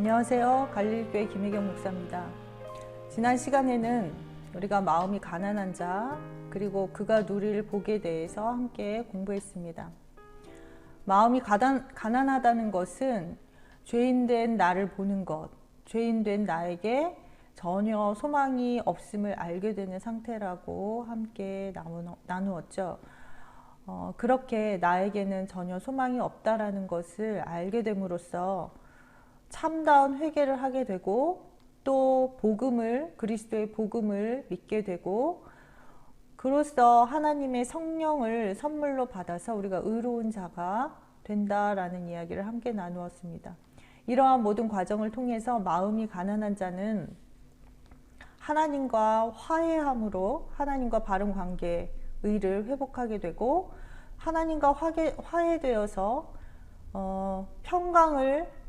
안녕하세요. 갈릴교회 김혜경 목사입니다. 지난 시간에는 우리가 마음이 가난한 자 그리고 그가 누릴 복에 대해서 함께 공부했습니다. 마음이 가난하다는 것은 죄인된 나를 보는 것, 죄인된 나에게 전혀 소망이 없음을 알게 되는 상태라고 함께 나누었죠. 그렇게 나에게는 전혀 소망이 없다라는 것을 알게 됨으로써 참다운 회개를 하게 되고 또 그리스도의 복음을 믿게 되고 그로써 하나님의 성령을 선물로 받아서 우리가 의로운 자가 된다라는 이야기를 함께 나누었습니다. 이러한 모든 과정을 통해서 마음이 가난한 자는 하나님과 화해함으로 하나님과 바른 관계, 의를 회복하게 되고 하나님과 화해되어서 평강을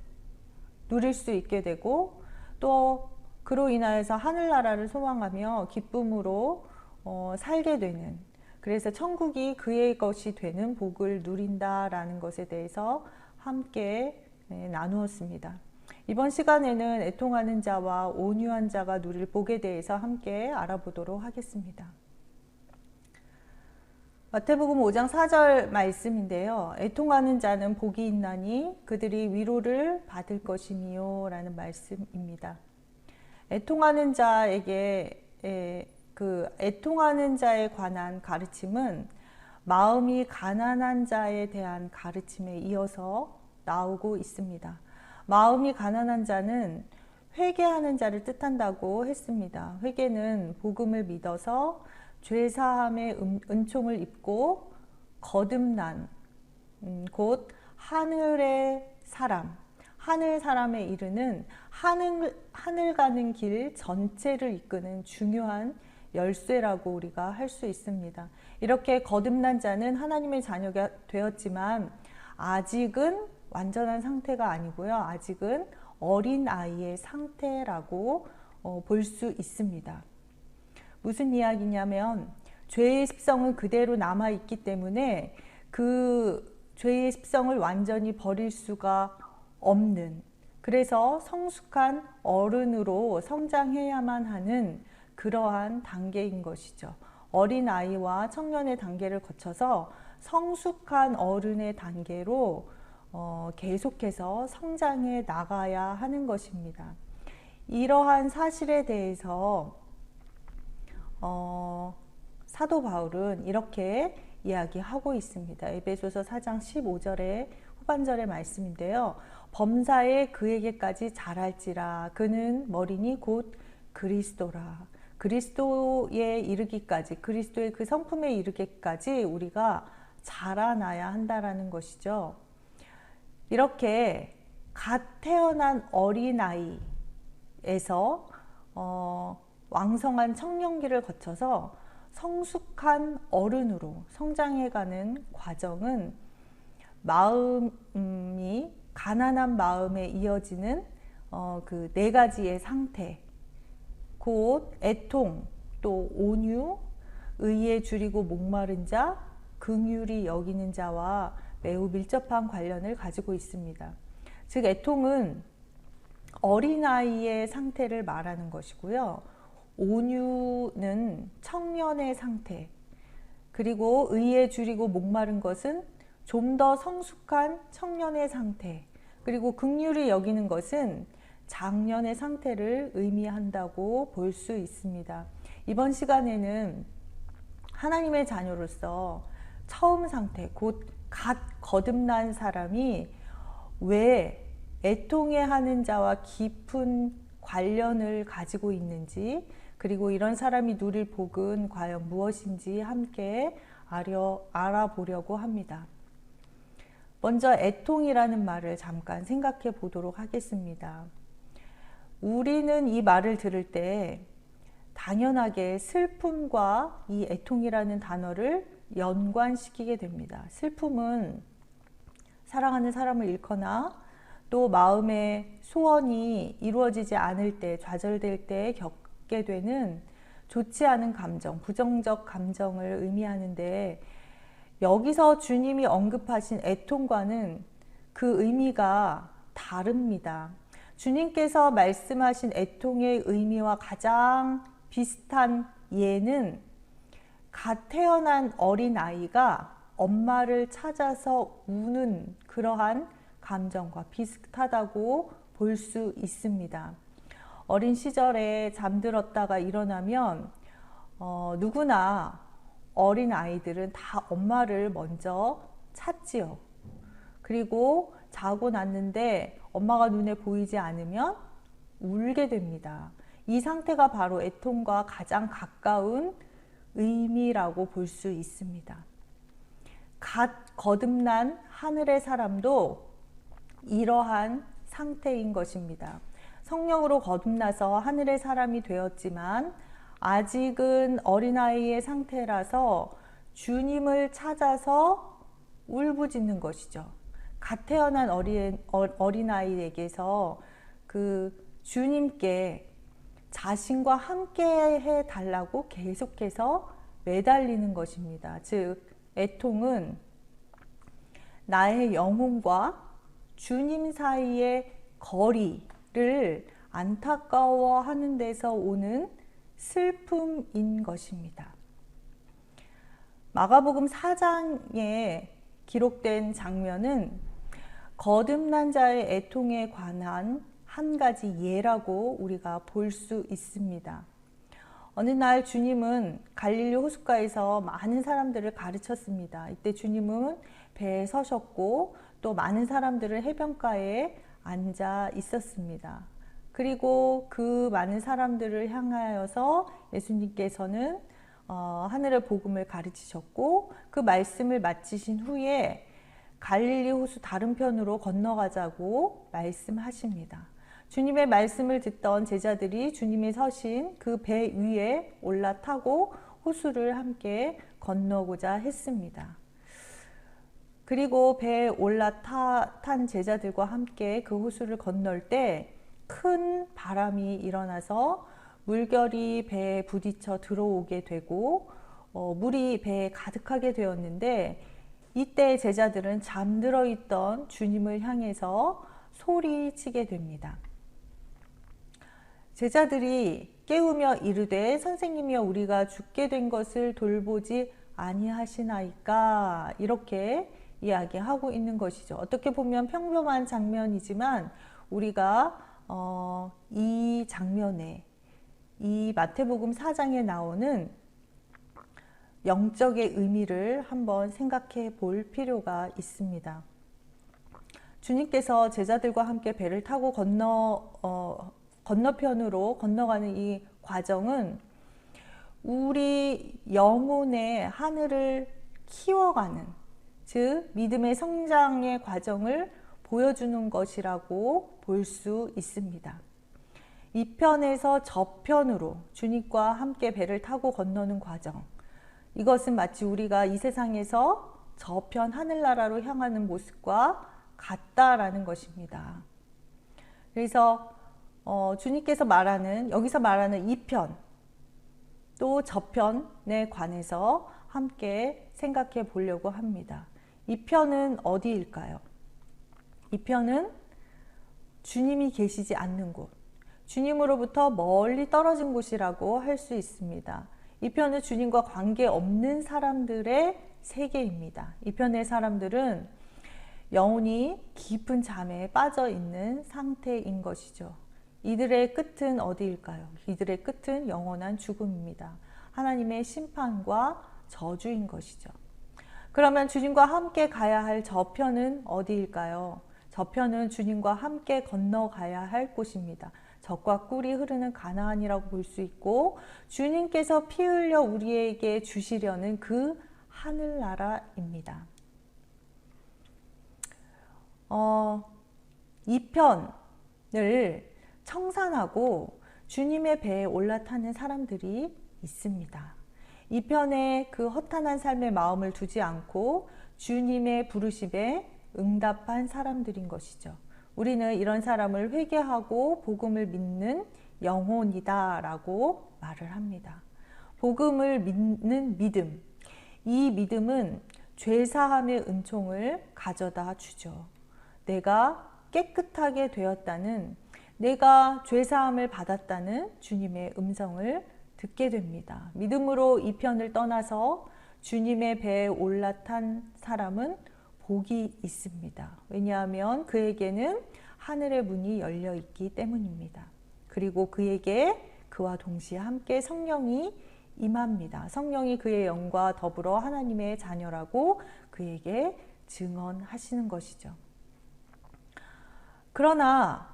누릴 수 있게 되고 또 그로 인하여서 하늘나라를 소망하며 기쁨으로 살게 되는, 그래서 천국이 그의 것이 되는 복을 누린다라는 것에 대해서 함께 나누었습니다. 이번 시간에는 애통하는 자와 온유한 자가 누릴 복에 대해서 함께 알아보도록 하겠습니다. 마태복음 5장 4절 말씀인데요. 애통하는 자는 복이 있나니 그들이 위로를 받을 것이니요 라는 말씀입니다. 애통하는 자에게 애통하는 자에 관한 가르침은 마음이 가난한 자에 대한 가르침에 이어서 나오고 있습니다. 마음이 가난한 자는 회개하는 자를 뜻한다고 했습니다. 회개는 복음을 믿어서 죄사함의 은총을 입고 거듭난 곧 하늘의 사람, 하늘 사람에 이르는 하늘 가는 길 전체를 이끄는 중요한 열쇠라고 우리가 할 수 있습니다. 이렇게 거듭난 자는 하나님의 자녀가 되었지만 아직은 완전한 상태가 아니고요. 아직은 어린 아이의 상태라고 볼 수 있습니다. 무슨 이야기냐면 죄의 습성은 그대로 남아있기 때문에 그 죄의 습성을 완전히 버릴 수가 없는, 그래서 성숙한 어른으로 성장해야만 하는 그러한 단계인 것이죠. 어린아이와 청년의 단계를 거쳐서 성숙한 어른의 단계로 계속해서 성장해 나가야 하는 것입니다. 이러한 사실에 대해서 사도 바울은 이렇게 이야기하고 있습니다. 에베소서 4장 15절의 후반절의 말씀인데요. 범사에 그에게까지 자랄지라 그는 머리니 곧 그리스도라. 그리스도에 이르기까지, 그리스도의 그 성품에 이르기까지 우리가 자라나야 한다라는 것이죠. 이렇게 갓 태어난 어린아이에서 왕성한 청년기를 거쳐서 성숙한 어른으로 성장해가는 과정은 마음이 가난한 마음에 이어지는 그 네 가지의 상태, 곧 애통, 또 온유, 의에 줄이고 목마른 자, 긍휼히 여기는 자와 매우 밀접한 관련을 가지고 있습니다. 즉 애통은 어린아이의 상태를 말하는 것이고요. 온유는 청년의 상태, 그리고 의에 줄이고 목마른 것은 좀 더 성숙한 청년의 상태, 그리고 긍휼히 여기는 것은 장년의 상태를 의미한다고 볼 수 있습니다. 이번 시간에는 하나님의 자녀로서 처음 상태, 곧 갓 거듭난 사람이 왜 애통해하는 자와 깊은 관련을 가지고 있는지, 그리고 이런 사람이 누릴 복은 과연 무엇인지 함께 알아보려고 합니다. 먼저 애통이라는 말을 잠깐 생각해 보도록 하겠습니다. 우리는 이 말을 들을 때 당연하게 슬픔과 이 애통이라는 단어를 연관시키게 됩니다. 슬픔은 사랑하는 사람을 잃거나 또 마음의 소원이 이루어지지 않을 때, 좌절될 때 겪게 되는 좋지 않은 감정, 부정적 감정을 의미하는데, 여기서 주님이 언급하신 애통과는 그 의미가 다릅니다. 주님께서 말씀하신 애통의 의미와 가장 비슷한 예는 갓 태어난 어린아이가 엄마를 찾아서 우는 그러한 감정과 비슷하다고 볼 수 있습니다. 어린 시절에 잠들었다가 일어나면 누구나 어린 아이들은 다 엄마를 먼저 찾지요. 그리고 자고 났는데 엄마가 눈에 보이지 않으면 울게 됩니다. 이 상태가 바로 애통과 가장 가까운 의미라고 볼 수 있습니다. 갓 거듭난 하늘의 사람도 이러한 상태인 것입니다. 성령으로 거듭나서 하늘의 사람이 되었지만 아직은 어린아이의 상태라서 주님을 찾아서 울부짖는 것이죠. 갓 태어난 어린아이에게서 그 주님께 자신과 함께 해달라고 계속해서 매달리는 것입니다. 즉 애통은 나의 영혼과 주님 사이의 거리를 안타까워하는 데서 오는 슬픔인 것입니다. 마가복음 4장에 기록된 장면은 거듭난 자의 애통에 관한 한 가지 예라고 우리가 볼 수 있습니다. 어느 날 주님은 갈릴리 호숫가에서 많은 사람들을 가르쳤습니다. 이때 주님은 배에 서셨고 또 많은 사람들은 해변가에 앉아 있었습니다. 그리고 그 많은 사람들을 향하여서 예수님께서는 하늘의 복음을 가르치셨고 그 말씀을 마치신 후에 갈릴리 호수 다른 편으로 건너가자고 말씀하십니다. 주님의 말씀을 듣던 제자들이 주님이 서신 그 배 위에 올라타고 호수를 함께 건너고자 했습니다. 그리고 배에 올라탄 제자들과 함께 그 호수를 건널 때 큰 바람이 일어나서 물결이 배에 부딪혀 들어오게 되고 물이 배에 가득하게 되었는데 이때 제자들은 잠들어 있던 주님을 향해서 소리치게 됩니다. 제자들이 깨우며 이르되 선생님이여 우리가 죽게 된 것을 돌보지 아니하시나이까 이렇게 이야기하고 있는 것이죠. 어떻게 보면 평범한 장면이지만 우리가 이 장면에 이 마태복음 4장에 나오는 영적의 의미를 한번 생각해 볼 필요가 있습니다. 주님께서 제자들과 함께 배를 타고 건너편으로 건너가는 이 과정은 우리 영혼의 하늘을 키워가는, 즉 믿음의 성장의 과정을 보여주는 것이라고 볼 수 있습니다. 이 편에서 저편으로 주님과 함께 배를 타고 건너는 과정, 이것은 마치 우리가 이 세상에서 저편 하늘나라로 향하는 모습과 같다라는 것입니다. 그래서 주님께서 여기서 말하는 이 편, 또 저편에 관해서 함께 생각해 보려고 합니다. 이 편은 어디일까요? 이 편은 주님이 계시지 않는 곳, 주님으로부터 멀리 떨어진 곳이라고 할 수 있습니다. 이 편은 주님과 관계없는 사람들의 세계입니다. 이 편의 사람들은 영혼이 깊은 잠에 빠져 있는 상태인 것이죠. 이들의 끝은 어디일까요? 이들의 끝은 영원한 죽음입니다. 하나님의 심판과 저주인 것이죠. 그러면 주님과 함께 가야 할 저편은 어디일까요? 저편은 주님과 함께 건너가야 할 곳입니다. 젖과 꿀이 흐르는 가나안이라고 볼 수 있고 주님께서 피 흘려 우리에게 주시려는 그 하늘나라입니다. 이 편을 청산하고 주님의 배에 올라타는 사람들이 있습니다. 이 편에 그 허탄한 삶의 마음을 두지 않고 주님의 부르심에 응답한 사람들인 것이죠. 우리는 이런 사람을 회개하고 복음을 믿는 영혼이다 라고 말을 합니다. 복음을 믿는 믿음, 이 믿음은 죄사함의 은총을 가져다 주죠. 내가 깨끗하게 되었다는, 내가 죄사함을 받았다는 주님의 음성을 듣게 됩니다. 믿음으로 이 편을 떠나서 주님의 배에 올라탄 사람은 복이 있습니다. 왜냐하면 그에게는 하늘의 문이 열려 있기 때문입니다. 그리고 그에게 그와 동시에 함께 성령이 임합니다. 성령이 그의 영과 더불어 하나님의 자녀라고 그에게 증언하시는 것이죠. 그러나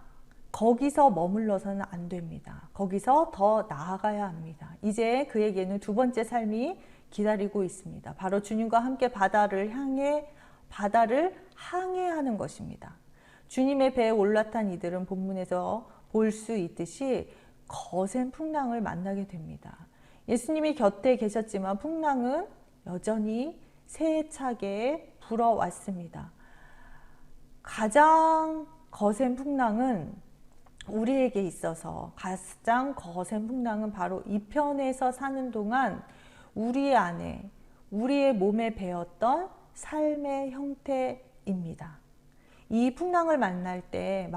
거기서 머물러서는 안 됩니다. 거기서 더 나아가야 합니다. 이제 그에게는 두 번째 삶이 기다리고 있습니다. 바로 주님과 함께 바다를 항해하는 것입니다. 주님의 배에 올라탄 이들은 본문에서 볼 수 있듯이 거센 풍랑을 만나게 됩니다. 예수님이 곁에 계셨지만 풍랑은 여전히 세차게 불어왔습니다. 가장 거센 풍랑은 우리에게 있어서 가장 거센 풍랑은 바로 이 편에서 사는 동안 우리 안에 우리의 몸에 배었던 삶의 형태입니다. 이 풍랑을 만날 때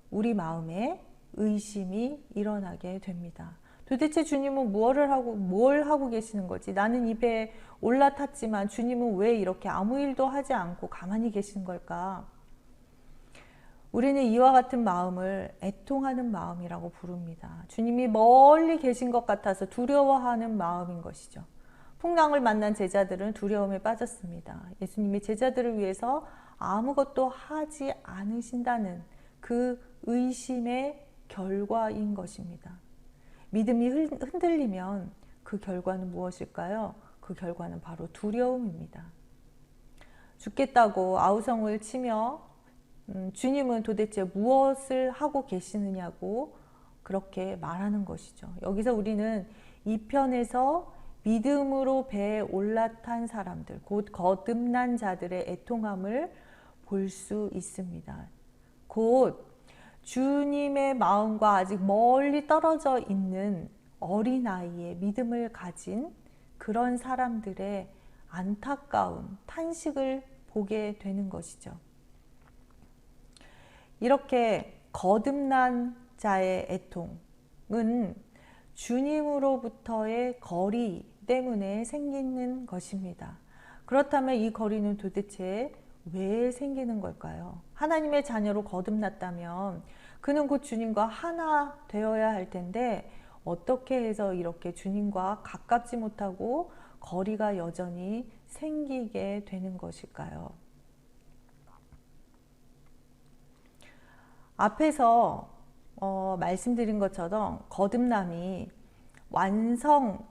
우리 마음에 의심이 일어나게 됩니다. 도대체 주님은 뭘 하고 계시는 거지? 나는 이 배에 올라탔지만 주님은 왜 이렇게 아무 일도 하지 않고 가만히 계신 걸까? 우리는 이와 같은 마음을 애통하는 마음이라고 부릅니다. 주님이 멀리 계신 것 같아서 두려워하는 마음인 것이죠. 풍랑을 만난 제자들은 두려움에 빠졌습니다. 예수님이 제자들을 위해서 아무것도 하지 않으신다는 그 의심의 결과인 것입니다. 믿음이 흔들리면 그 결과는 무엇일까요? 그 결과는 바로 두려움입니다. 죽겠다고 아우성을 치며 주님은 도대체 무엇을 하고 계시느냐고 그렇게 말하는 것이죠. 여기서 우리는 이 편에서 믿음으로 배에 올라탄 사람들, 곧 거듭난 자들의 애통함을 볼 수 있습니다. 곧 주님의 마음과 아직 멀리 떨어져 있는 어린아이의 믿음을 가진 그런 사람들의 안타까운 탄식을 보게 되는 것이죠. 이렇게 거듭난 자의 애통은 주님으로부터의 거리 때문에 생기는 것입니다. 그렇다면 이 거리는 도대체 왜 생기는 걸까요? 하나님의 자녀로 거듭났다면 그는 곧 주님과 하나 되어야 할 텐데 어떻게 해서 이렇게 주님과 가깝지 못하고 거리가 여전히 생기게 되는 것일까요? 앞에서 말씀드린 것처럼 거듭남이 완성이자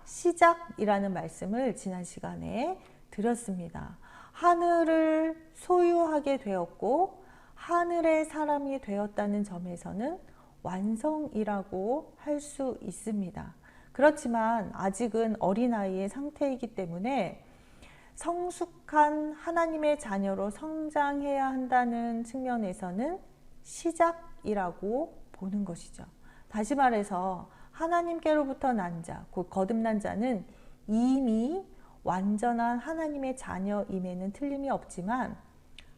시작이라는 말씀을 지난 시간에 드렸습니다. 하늘을 소유하게 되었고 하늘의 사람이 되었다는 점에서는 완성이라고 할 수 있습니다. 그렇지만 아직은 어린아이의 상태이기 때문에 성숙한 하나님의 자녀로 성장해야 한다는 측면에서는 시작이라고 보는 것이죠. 다시 말해서 하나님께로부터 난 자, 곧 거듭난 자는 이미 완전한 하나님의 자녀임에는 틀림이 없지만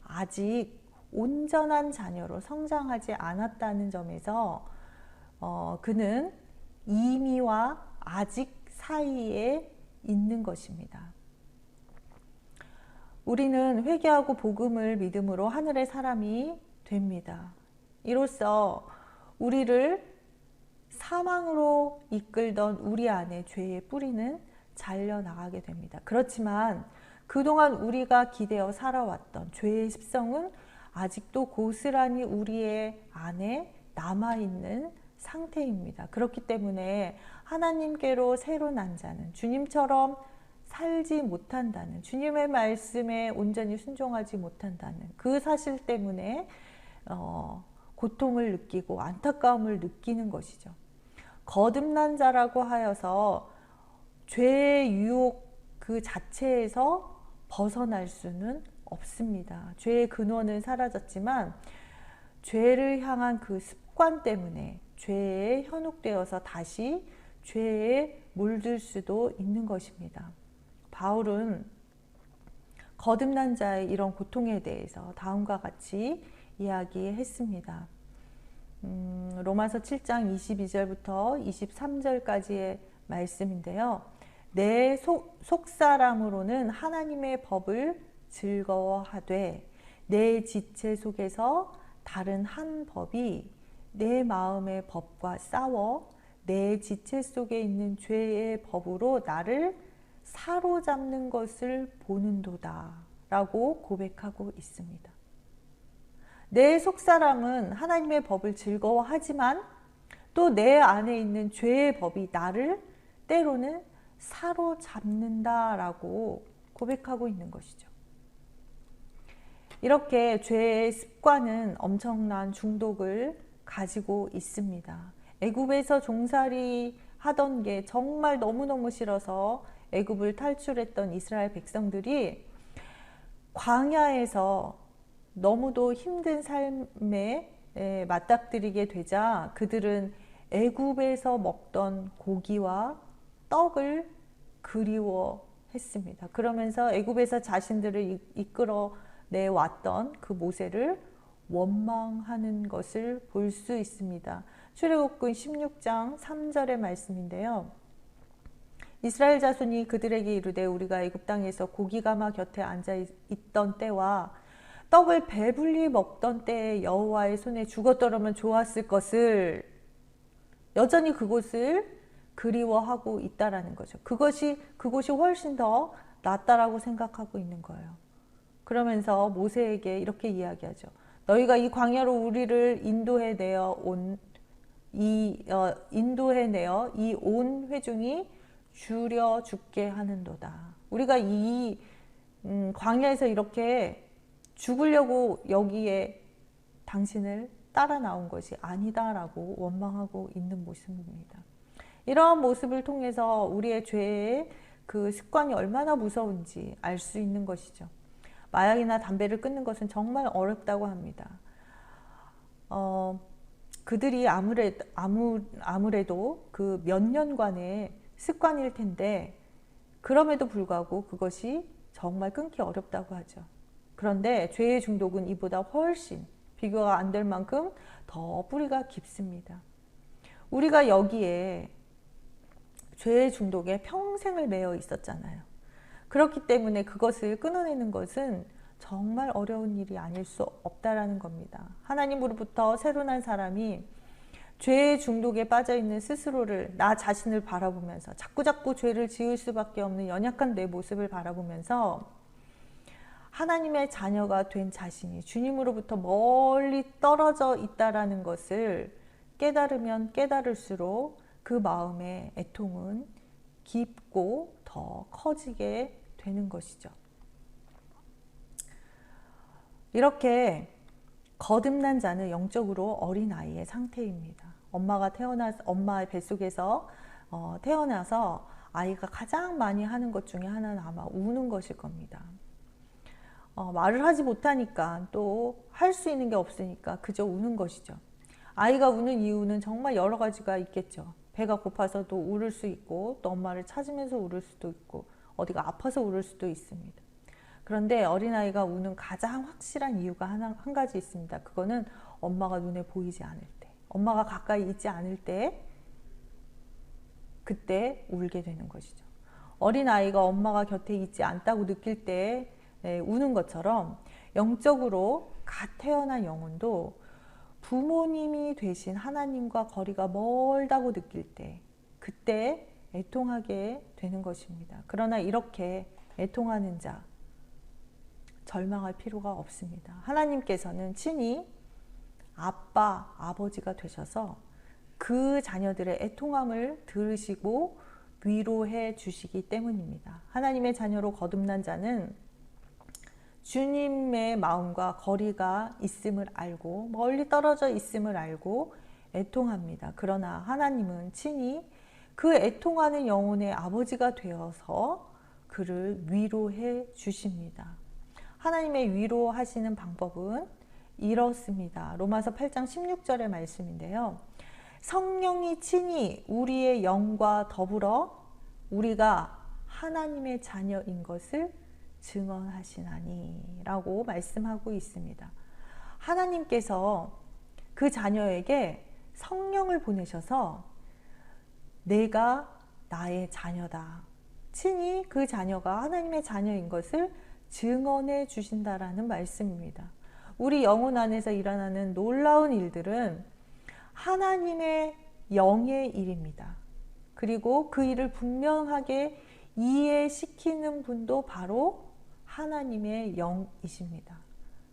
아직 온전한 자녀로 성장하지 않았다는 점에서 그는 이미와 아직 사이에 있는 것입니다. 우리는 회개하고 복음을 믿음으로 하늘의 사람이 됩니다. 이로써 우리를 사망으로 이끌던 우리 안에 죄의 뿌리는 잘려나가게 됩니다. 그렇지만 그동안 우리가 기대어 살아왔던 죄의 습성은 아직도 고스란히 우리의 안에 남아있는 상태입니다. 그렇기 때문에 하나님께로 새로 난 자는 주님처럼 살지 못한다는, 주님의 말씀에 온전히 순종하지 못한다는 그 사실 때문에 고통을 느끼고 안타까움을 느끼는 것이죠. 거듭난 자라고 하여서 죄의 유혹 그 자체에서 벗어날 수는 없습니다. 죄의 근원은 사라졌지만 죄를 향한 그 습관 때문에 죄에 현혹되어서 다시 죄에 물들 수도 있는 것입니다. 바울은 거듭난 자의 이런 고통에 대해서 다음과 같이 이야기했습니다. 로마서 7장 22절부터 23절까지의 말씀인데요. 내 속사람으로는 하나님의 법을 즐거워하되 내 지체 속에서 다른 한 법이 내 마음의 법과 싸워 내 지체 속에 있는 죄의 법으로 나를 사로잡는 것을 보는도다 라고 고백하고 있습니다. 내 속사람은 하나님의 법을 즐거워하지만 또 내 안에 있는 죄의 법이 나를 때로는 사로잡는다라고 고백하고 있는 것이죠. 이렇게 죄의 습관은 엄청난 중독을 가지고 있습니다. 애굽에서 종살이 하던 게 정말 너무너무 싫어서 애굽을 탈출했던 이스라엘 백성들이 광야에서 너무도 힘든 삶에 맞닥뜨리게 되자 그들은 애굽에서 먹던 고기와 떡을 그리워했습니다. 그러면서 애굽에서 자신들을 이끌어내왔던 그 모세를 원망하는 것을 볼 수 있습니다. 출애굽기 16장 3절의 말씀인데요. 이스라엘 자손이 그들에게 이르되 우리가 애굽 땅에서 고기가마 곁에 앉아 있던 때와 떡을 배불리 먹던 때에 여호와의 손에 죽었더라면 좋았을 것을 여전히 그곳을 그리워하고 있다라는 거죠. 그것이 훨씬 더 낫다라고 생각하고 있는 거예요. 그러면서 모세에게 이렇게 이야기하죠. 너희가 이 광야로 우리를 인도해내어 이 온 회중이 줄여 죽게 하는도다. 우리가 이 광야에서 이렇게 죽으려고 여기에 당신을 따라 나온 것이 아니다라고 원망하고 있는 모습입니다. 이러한 모습을 통해서 우리의 죄의 그 습관이 얼마나 무서운지 알 수 있는 것이죠. 마약이나 담배를 끊는 것은 정말 어렵다고 합니다. 그들이 아무래도 그 몇 년간의 습관일 텐데 그럼에도 불구하고 그것이 정말 끊기 어렵다고 하죠. 그런데 죄의 중독은 이보다 훨씬 비교가 안 될 만큼 더 뿌리가 깊습니다. 우리가 여기에 죄의 중독에 평생을 매여 있었잖아요. 그렇기 때문에 그것을 끊어내는 것은 정말 어려운 일이 아닐 수 없다라는 겁니다. 하나님으로부터 새로 난 사람이 죄의 중독에 빠져있는 스스로를, 나 자신을 바라보면서 자꾸자꾸 죄를 지을 수밖에 없는 연약한 내 모습을 바라보면서 하나님의 자녀가 된 자신이 주님으로부터 멀리 떨어져 있다라는 것을 깨달으면 깨달을수록 그 마음의 애통은 깊고 더 커지게 되는 것이죠. 이렇게 거듭난 자는 영적으로 어린 아이의 상태입니다. 엄마의 뱃속에서 태어나서 아이가 가장 많이 하는 것 중에 하나는 아마 우는 것일 겁니다. 말을 하지 못하니까 또 할 수 있는 게 없으니까 그저 우는 것이죠. 아이가 우는 이유는 정말 여러 가지가 있겠죠. 배가 고파서도 울을 수 있고 또 엄마를 찾으면서 울을 수도 있고 어디가 아파서 울을 수도 있습니다. 그런데 어린아이가 우는 가장 확실한 이유가 한 가지 있습니다. 그거는 엄마가 눈에 보이지 않을 때, 엄마가 가까이 있지 않을 때 그때 울게 되는 것이죠. 어린아이가 엄마가 곁에 있지 않다고 느낄 때 우는 것처럼 영적으로 갓 태어난 영혼도 부모님이 되신 하나님과 거리가 멀다고 느낄 때 그때 애통하게 되는 것입니다. 그러나 이렇게 애통하는 자 절망할 필요가 없습니다. 하나님께서는 친히 아빠, 아버지가 되셔서 그 자녀들의 애통함을 들으시고 위로해 주시기 때문입니다. 하나님의 자녀로 거듭난 자는 주님의 마음과 거리가 있음을 알고 멀리 떨어져 있음을 알고 애통합니다. 그러나 하나님은 친히 그 애통하는 영혼의 아버지가 되어서 그를 위로해 주십니다. 하나님의 위로하시는 방법은 이렇습니다. 로마서 8장 16절의 말씀인데요. 성령이 친히 우리의 영과 더불어 우리가 하나님의 자녀인 것을 증언하시나니 라고 말씀하고 있습니다. 하나님께서 그 자녀에게 성령을 보내셔서 내가 나의 자녀다, 친히 그 자녀가 하나님의 자녀인 것을 증언해 주신다라는 말씀입니다. 우리 영혼 안에서 일어나는 놀라운 일들은 하나님의 영의 일입니다. 그리고 그 일을 분명하게 이해시키는 분도 바로 하나님의 영이십니다.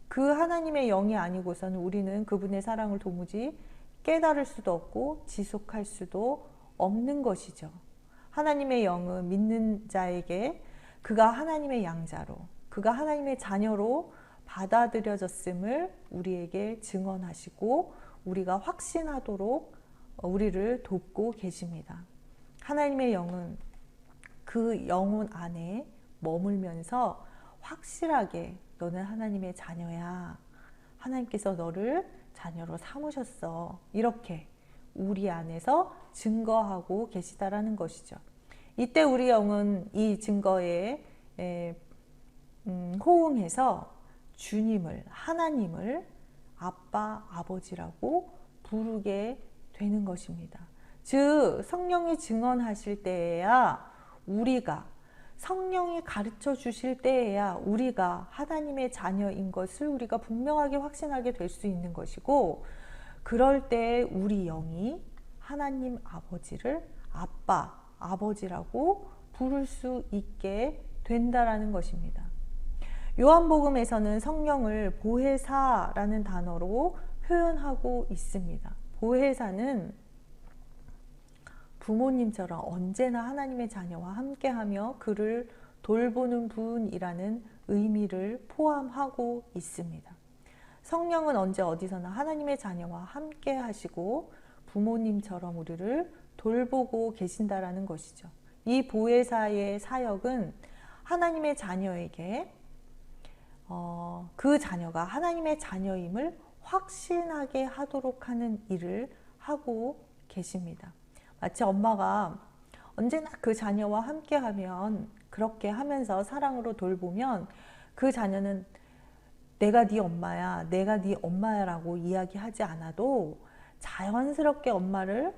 그 하나님의 영이 아니고서는 우리는 그분의 사랑을 도무지 깨달을 수도 없고 지속할 수도 없는 것이죠. 하나님의 영은 믿는 자에게 그가 하나님의 양자로, 그가 하나님의 자녀로 받아들여졌음을 우리에게 증언하시고 우리가 확신하도록 우리를 돕고 계십니다. 하나님의 영은 그 영혼 안에 머물면서 확실하게 너는 하나님의 자녀야, 하나님께서 너를 자녀로 삼으셨어, 이렇게 우리 안에서 증거하고 계시다라는 것이죠. 이때 우리 영은 이 증거에 호응해서 주님을, 하나님을 아빠, 아버지라고 부르게 되는 것입니다. 즉 성령이 증언하실 때에야 우리가, 성령이 가르쳐 주실 때에야 우리가 하나님의 자녀인 것을 우리가 분명하게 확신하게 될 수 있는 것이고, 그럴 때 우리 영이 하나님 아버지를 아빠, 아버지라고 부를 수 있게 된다라는 것입니다. 요한복음에서는 성령을 보혜사라는 단어로 표현하고 있습니다. 보혜사는 부모님처럼 언제나 하나님의 자녀와 함께하며 그를 돌보는 분이라는 의미를 포함하고 있습니다. 성령은 언제 어디서나 하나님의 자녀와 함께 하시고 부모님처럼 우리를 돌보고 계신다라는 것이죠. 이 보혜사의 사역은 하나님의 자녀에게 그 자녀가 하나님의 자녀임을 확신하게 하도록 하는 일을 하고 계십니다. 마치 엄마가 언제나 그 자녀와 함께하면, 그렇게 하면서 사랑으로 돌보면 그 자녀는 내가 네 엄마야, 내가 네 엄마야 라고 이야기하지 않아도 자연스럽게 엄마를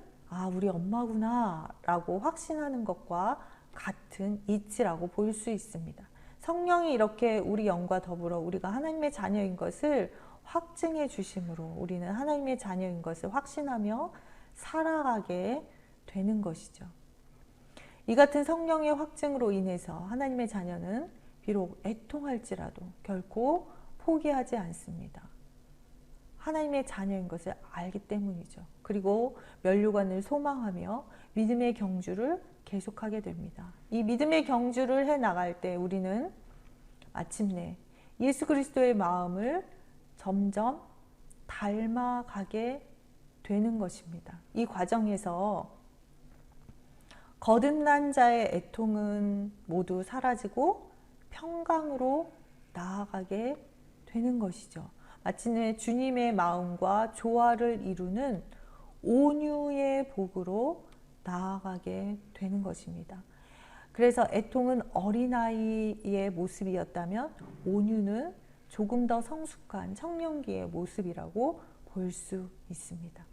우리 엄마구나 라고 확신하는 것과 같은 이치라고 볼 수 있습니다. 성령이 이렇게 우리 영과 더불어 우리가 하나님의 자녀인 것을 확증해 주심으로 우리는 하나님의 자녀인 것을 확신하며 살아가게 되는 것이죠. 이 같은 성령의 확증으로 인해서 하나님의 자녀는 비록 애통할지라도 결코 포기하지 않습니다. 하나님의 자녀인 것을 알기 때문이죠. 그리고 면류관을 소망하며 믿음의 경주를 계속하게 됩니다. 이 믿음의 경주를 해나갈 때 우리는 마침내 예수 그리스도의 마음을 점점 닮아가게 되는 것입니다. 이 과정에서 거듭난 자의 애통은 모두 사라지고 평강으로 나아가게 되는 것이죠. 마침내 주님의 마음과 조화를 이루는 온유의 복으로 나아가게 되는 것입니다. 그래서 애통은 어린아이의 모습이었다면 온유는 조금 더 성숙한 청년기의 모습이라고 볼 수 있습니다.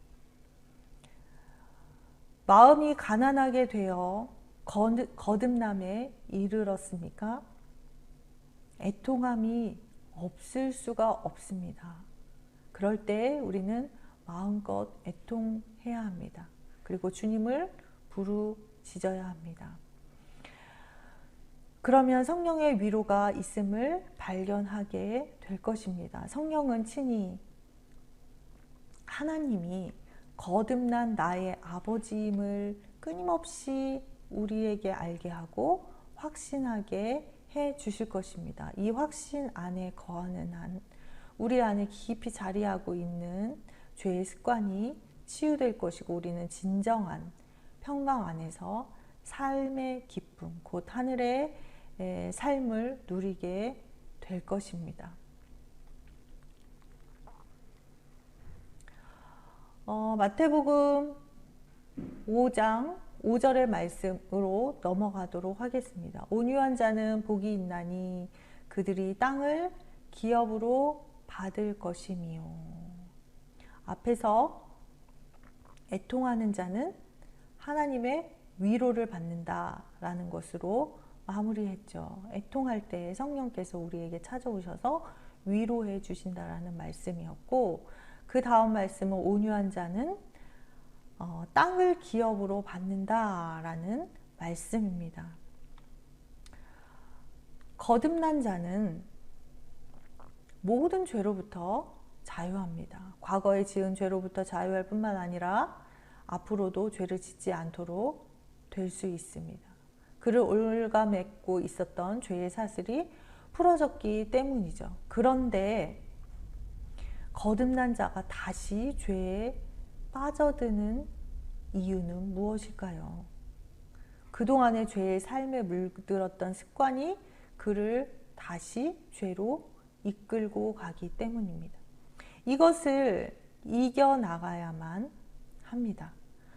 마음이 가난하게 되어 거듭남에 이르렀으니까 애통함이 없을 수가 없습니다. 그럴 때 우리는 마음껏 애통해야 합니다. 그리고 주님을 부르짖어야 합니다. 그러면 성령의 위로가 있음을 발견하게 될 것입니다. 성령은 친히 하나님이 거듭난 나의 아버지임을 끊임없이 우리에게 알게 하고 확신하게 해 주실 것입니다. 이 확신 안에 거하는 한 우리 안에 깊이 자리하고 있는 죄의 습관이 치유될 것이고 우리는 진정한 평강 안에서 삶의 기쁨, 곧 하늘의 삶을 누리게 될 것입니다. 마태복음 5장 5절의 말씀으로 넘어가도록 하겠습니다. 온유한 자는 복이 있나니 그들이 땅을 기업으로 받을 것이미요. 앞에서 애통하는 자는 하나님의 위로를 받는다라는 것으로 마무리했죠. 애통할 때 성령께서 우리에게 찾아오셔서 위로해 주신다라는 말씀이었고, 그 다음 말씀은 온유한 자는 땅을 기업으로 받는다라는 말씀입니다. 거듭난 자는 모든 죄로부터 자유합니다. 과거에 지은 죄로부터 자유할 뿐만 아니라 앞으로도 죄를 짓지 않도록 될 수 있습니다. 그를 올가매고 있었던 죄의 사슬이 풀어졌기 때문이죠. 그런데 거듭난 자가 다시 죄에 빠져드는 이유는 무엇일까요? 그동안의 죄의 삶에 물들었던 습관이 그를 다시 죄로 이끌고 가기 때문입니다. 이것을 이겨나가야만 합니다.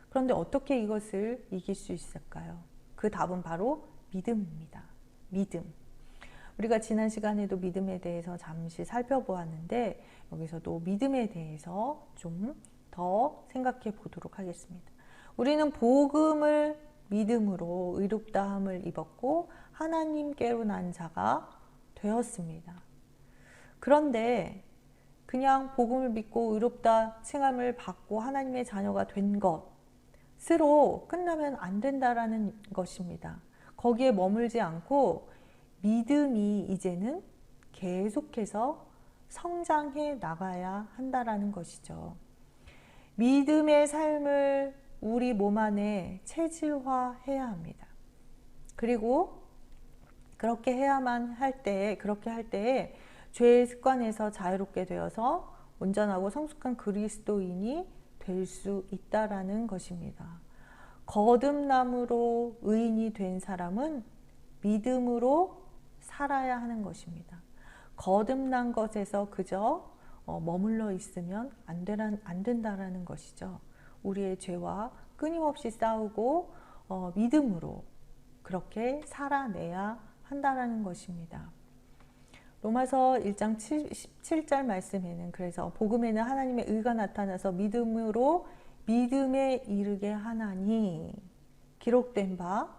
그런데 어떻게 이것을 이길 수 있을까요? 그 답은 바로 믿음입니다. 믿음. 우리가 지난 시간에도 믿음에 대해서 잠시 살펴보았는데, 여기서도 믿음에 대해서 좀 더 생각해 보도록 하겠습니다. 우리는 복음을 믿음으로 의롭다함을 입었고 하나님께로 난 자가 되었습니다. 그런데 그냥 복음을 믿고 의롭다 칭함을 받고 하나님의 자녀가 된 것으로 끝나면 안 된다라는 것입니다. 거기에 머물지 않고 믿음이 이제는 계속해서 성장해 나가야 한다라는 것이죠. 믿음의 삶을 우리 몸 안에 체질화해야 합니다. 그리고 그렇게 할 때에 죄의 습관에서 자유롭게 되어서 온전하고 성숙한 그리스도인이 될 수 있다라는 것입니다. 거듭남으로 의인이 된 사람은 믿음으로 살아야 하는 것입니다. 거듭난 것에서 그저 머물러 있으면 안 된다라는 것이죠. 우리의 죄와 끊임없이 싸우고 믿음으로 그렇게 살아내야 한다라는 것입니다. 로마서 1장 17절 말씀에는 그래서 복음에는 하나님의 의가 나타나서 믿음으로 믿음에 이르게 하나니 기록된 바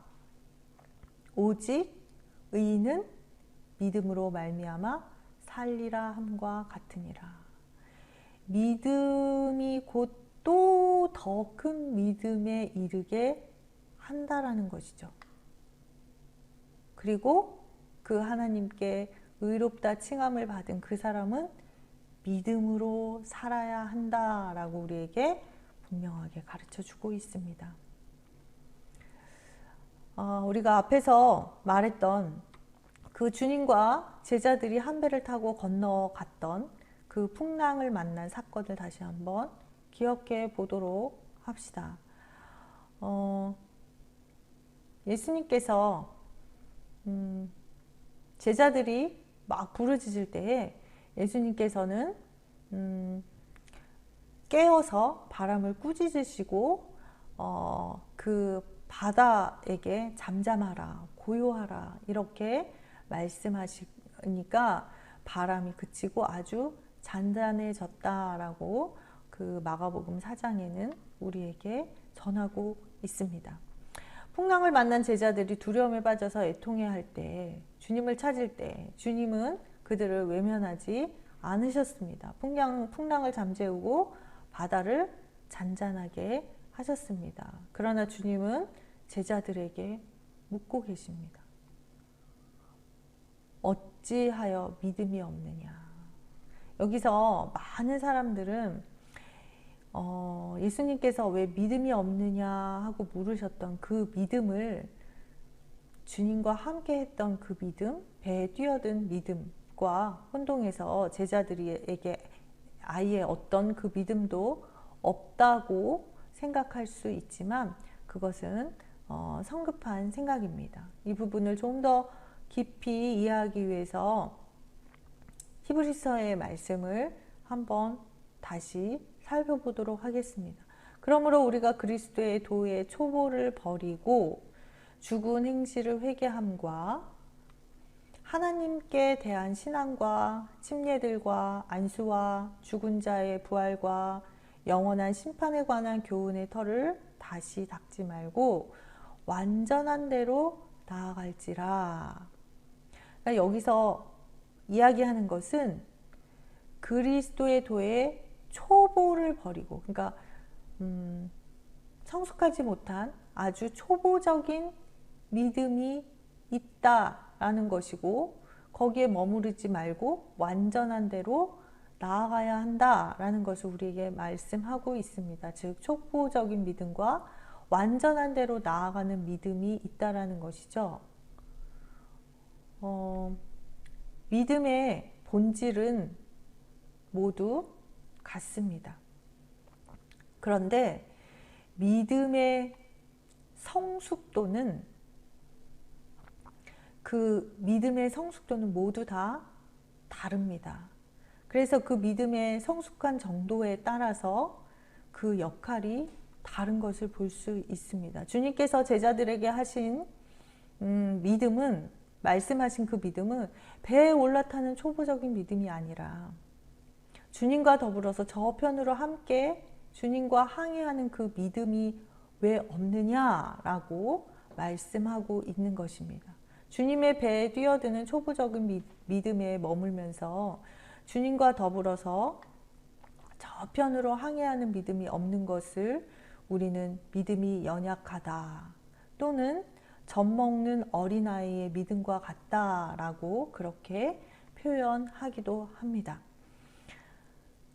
오직 의인은 믿음으로 말미암아 살리라 함과 같으니라. 믿음이 곧 또 더 큰 믿음에 이르게 한다라는 것이죠. 그리고 그 하나님께 의롭다 칭함을 받은 그 사람은 믿음으로 살아야 한다라고 우리에게 분명하게 가르쳐 주고 있습니다. 우리가 앞에서 말했던 그 주님과 제자들이 한 배를 타고 건너갔던 그 풍랑을 만난 사건을 다시 한번 기억해 보도록 합시다. 예수님께서 제자들이 막 부르짖을 때에 예수님께서는 깨어서 바람을 꾸짖으시고 그 바다에게 잠잠하라, 고요하라 이렇게 말씀하시니까 바람이 그치고 아주 잔잔해졌다라고 그 마가복음 4장에는 우리에게 전하고 있습니다. 풍랑을 만난 제자들이 두려움에 빠져서 애통해할 때, 주님을 찾을 때 주님은 그들을 외면하지 않으셨습니다. 풍랑을 잠재우고 바다를 잔잔하게 하셨습니다. 그러나 주님은 제자들에게 묻고 계십니다. 어찌하여 믿음이 없느냐. 여기서 많은 사람들은 예수님께서 왜 믿음이 없느냐 하고 물으셨던 그 믿음을 주님과 함께 했던 그 믿음, 배에 뛰어든 믿음과 혼동해서 제자들에게 아예 어떤 그 믿음도 없다고 생각할 수 있지만 그것은 성급한 생각입니다. 이 부분을 좀 더 깊이 이해하기 위해서 히브리서의 말씀을 한번 다시 살펴보도록 하겠습니다. 그러므로 우리가 그리스도의 도의 초보를 버리고 죽은 행실을 회개함과 하나님께 대한 신앙과 침례들과 안수와 죽은 자의 부활과 영원한 심판에 관한 교훈의 털을 다시 닦지 말고 완전한 대로 나아갈지라. 그러니까 여기서 이야기하는 것은 그리스도의 도에 초보를 버리고, 그러니까 성숙하지 못한 아주 초보적인 믿음이 있다라는 것이고, 거기에 머무르지 말고 완전한 대로 나아가야 한다라는 것을 우리에게 말씀하고 있습니다. 즉 초보적인 믿음과 완전한 대로 나아가는 믿음이 있다라는 것이죠. 믿음의 본질은 모두 같습니다. 그런데 믿음의 성숙도는 모두 다 다릅니다. 그래서 그 믿음의 성숙한 정도에 따라서 그 역할이 다른 것을 볼 수 있습니다. 주님께서 제자들에게 하신 믿음은, 말씀하신 그 믿음은 배에 올라타는 초보적인 믿음이 아니라 주님과 더불어서 저편으로 함께 주님과 항해하는 그 믿음이 왜 없느냐라고 말씀하고 있는 것입니다. 주님의 배에 뛰어드는 초보적인 믿음에 머물면서 주님과 더불어서 저편으로 항해하는 믿음이 없는 것을 우리는 믿음이 연약하다, 또는 젖먹는 어린아이의 믿음과 같다라고 그렇게 표현하기도 합니다.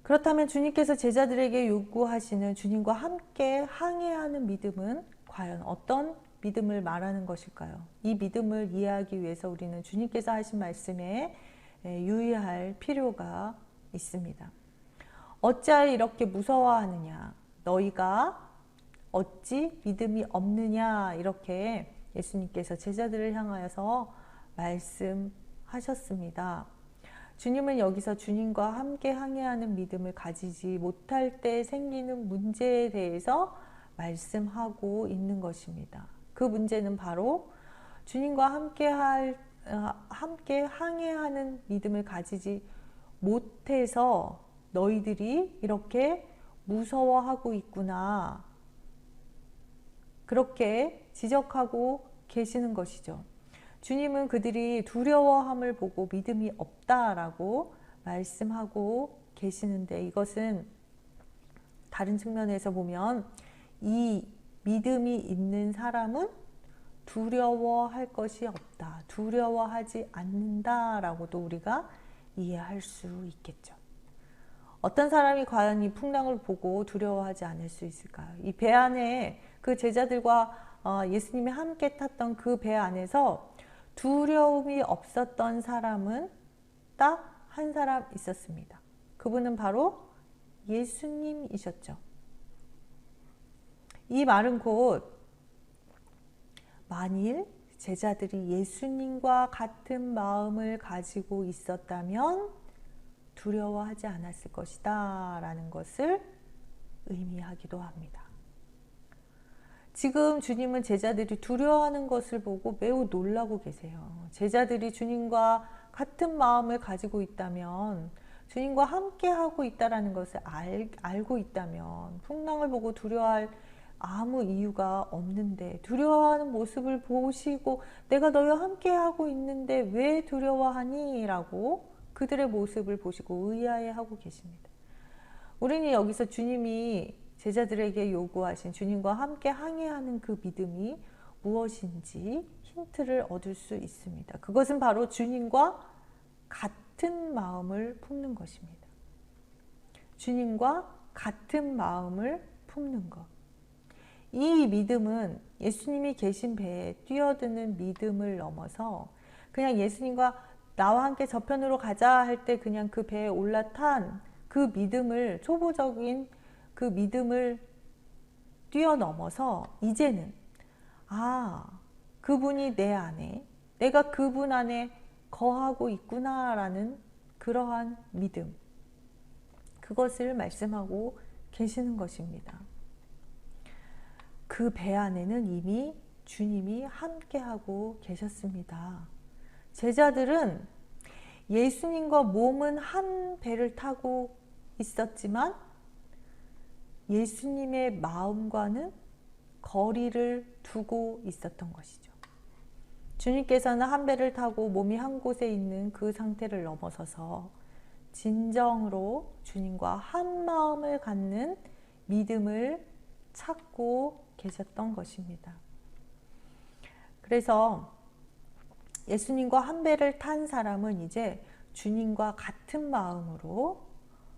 그렇다면 주님께서 제자들에게 요구하시는 주님과 함께 항해하는 믿음은 과연 어떤 믿음을 말하는 것일까요? 이 믿음을 이해하기 위해서 우리는 주님께서 하신 말씀에 유의할 필요가 있습니다. 어찌하여 이렇게 무서워하느냐? 너희가 어찌 믿음이 없느냐? 이렇게 예수님께서 제자들을 향하여서 말씀하셨습니다. 주님은 여기서 주님과 함께 항해하는 믿음을 가지지 못할 때 생기는 문제에 대해서 말씀하고 있는 것입니다. 그 문제는 바로 주님과 함께 항해하는 믿음을 가지지 못해서 너희들이 이렇게 무서워하고 있구나, 그렇게 지적하고 계시는 것이죠. 주님은 그들이 두려워함을 보고 믿음이 없다라고 말씀하고 계시는데, 이것은 다른 측면에서 보면 이 믿음이 있는 사람은 두려워할 것이 없다, 두려워하지 않는다라고도 우리가 이해할 수 있겠죠. 어떤 사람이 과연 이 풍랑을 보고 두려워하지 않을 수 있을까요? 이 배 안에 그 제자들과 예수님이 함께 탔던 그 배 안에서 두려움이 없었던 사람은 딱 한 사람 있었습니다. 그분은 바로 예수님이셨죠. 이 말은 곧 만일 제자들이 예수님과 같은 마음을 가지고 있었다면 두려워하지 않았을 것이다 라는 것을 의미하기도 합니다. 지금 주님은 제자들이 두려워하는 것을 보고 매우 놀라고 계세요. 제자들이 주님과 같은 마음을 가지고 있다면, 주님과 함께 하고 있다는 것을 알고 있다면 풍랑을 보고 두려워할 아무 이유가 없는데, 두려워하는 모습을 보시고 내가 너희와 함께 하고 있는데 왜 두려워하니? 라고 그들의 모습을 보시고 의아해하고 계십니다. 우리는 여기서 주님이 제자들에게 요구하신 주님과 함께 항해하는 그 믿음이 무엇인지 힌트를 얻을 수 있습니다. 그것은 바로 주님과 같은 마음을 품는 것입니다. 주님과 같은 마음을 품는 것. 이 믿음은 예수님이 계신 배에 뛰어드는 믿음을 넘어서 그냥 예수님과 나와 함께 저편으로 가자 할 때 그냥 그 배에 올라탄 그 믿음을, 초보적인 그 믿음을 뛰어넘어서 이제는 그분이 내 안에, 내가 그분 안에 거하고 있구나라는 그러한 믿음, 그것을 말씀하고 계시는 것입니다. 그 배 안에는 이미 주님이 함께하고 계셨습니다. 제자들은 예수님과 몸은 한 배를 타고 있었지만 예수님의 마음과는 거리를 두고 있었던 것이죠. 주님께서는 한 배를 타고 몸이 한 곳에 있는 그 상태를 넘어서서 진정으로 주님과 한 마음을 갖는 믿음을 찾고 계셨던 것입니다. 그래서 예수님과 한 배를 탄 사람은 이제 주님과 같은 마음으로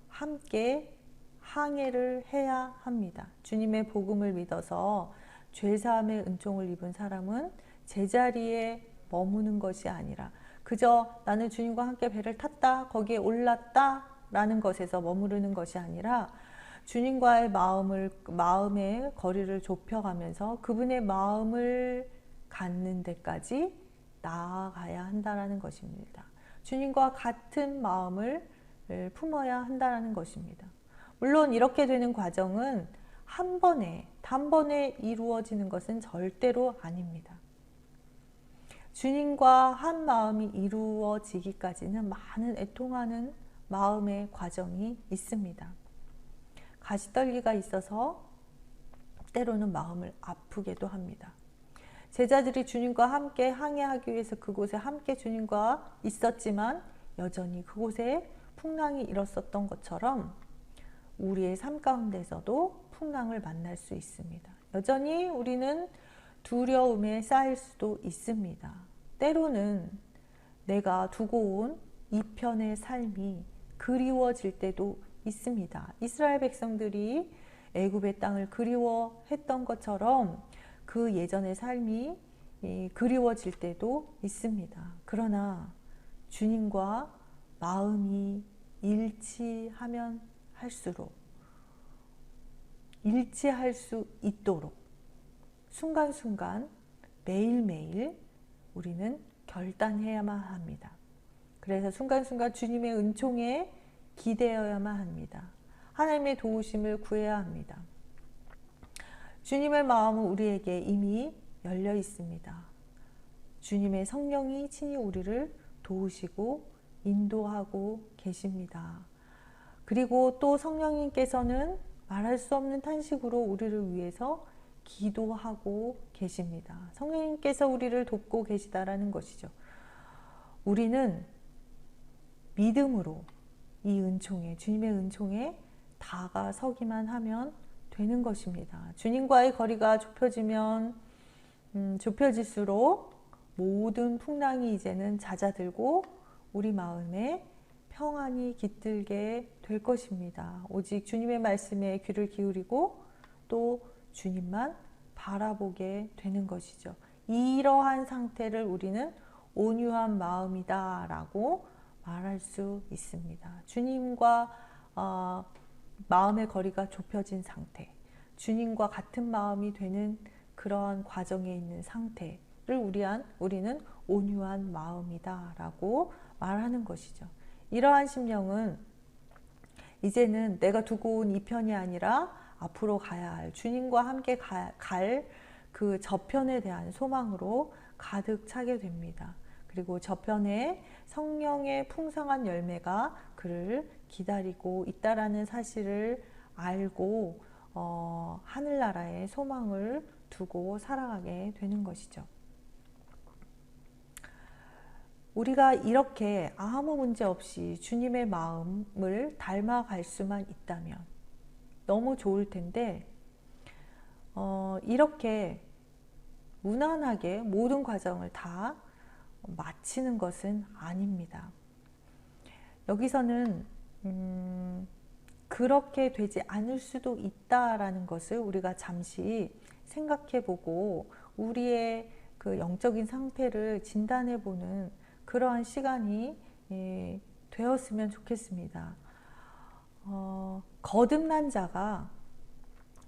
함께 항해를 해야 합니다. 주님의 복음을 믿어서 죄사함의 은총을 입은 사람은 제자리에 머무는 것이 아니라 그저 나는 주님과 함께 배를 탔다, 거기에 올랐다 라는 것에서 머무르는 것이 아니라 주님과의 마음의 거리를 좁혀가면서 그분의 마음을 갖는 데까지 나아가야 한다는 것입니다. 주님과 같은 마음을 품어야 한다는 것입니다. 물론 이렇게 되는 과정은 단번에 이루어지는 것은 절대로 아닙니다. 주님과 한 마음이 이루어지기까지는 많은 애통하는 마음의 과정이 있습니다. 가시떨기가 있어서 때로는 마음을 아프게도 합니다. 제자들이 주님과 함께 항해하기 위해서 그곳에 함께 주님과 있었지만 여전히 그곳에 풍랑이 일었었던 것처럼 우리의 삶 가운데서도 풍랑을 만날 수 있습니다. 여전히 우리는 두려움에 쌓일 수도 있습니다. 때로는 내가 두고 온 이 편의 삶이 그리워질 때도 있습니다. 이스라엘 백성들이 애굽의 땅을 그리워했던 것처럼 그 예전의 삶이 그리워질 때도 있습니다. 그러나 주님과 마음이 일치하면 할수록 일치할 수 있도록 순간순간 매일매일 우리는 결단해야만 합니다. 그래서 순간순간 주님의 은총에 기대어야만 합니다. 하나님의 도우심을 구해야 합니다. 주님의 마음은 우리에게 이미 열려 있습니다. 주님의 성령이 친히 우리를 도우시고 인도하고 계십니다. 그리고 또 성령님께서는 말할 수 없는 탄식으로 우리를 위해서 기도하고 계십니다. 성령님께서 우리를 돕고 계시다라는 것이죠. 우리는 믿음으로 이 은총에, 주님의 은총에 다가서기만 하면 되는 것입니다. 주님과의 거리가 좁혀질수록 모든 풍랑이 이제는 잦아들고 우리 마음에 평안이 깃들게 될 것입니다. 오직 주님의 말씀에 귀를 기울이고 또 주님만 바라보게 되는 것이죠. 이러한 상태를 우리는 온유한 마음이다 라고 말할 수 있습니다. 주님과 마음의 거리가 좁혀진 상태, 주님과 같은 마음이 되는 그러한 과정에 있는 상태를 우리는 온유한 마음이다 라고 말하는 것이죠. 이러한 심령은 이제는 내가 두고 온 이 편이 아니라 앞으로 가야 할 주님과 함께 갈 그 저편에 대한 소망으로 가득 차게 됩니다. 그리고 저편에 성령의 풍성한 열매가 그를 기다리고 있다라는 사실을 알고 하늘나라의 소망을 두고 살아가게 되는 것이죠. 우리가 이렇게 아무 문제 없이 주님의 마음을 닮아갈 수만 있다면 너무 좋을 텐데 이렇게 무난하게 모든 과정을 다 마치는 것은 아닙니다. 여기서는 그렇게 되지 않을 수도 있다라는 것을 우리가 잠시 생각해 보고 우리의 그 영적인 상태를 진단해 보는 그러한 시간이 되었으면 좋겠습니다. 거듭난 자가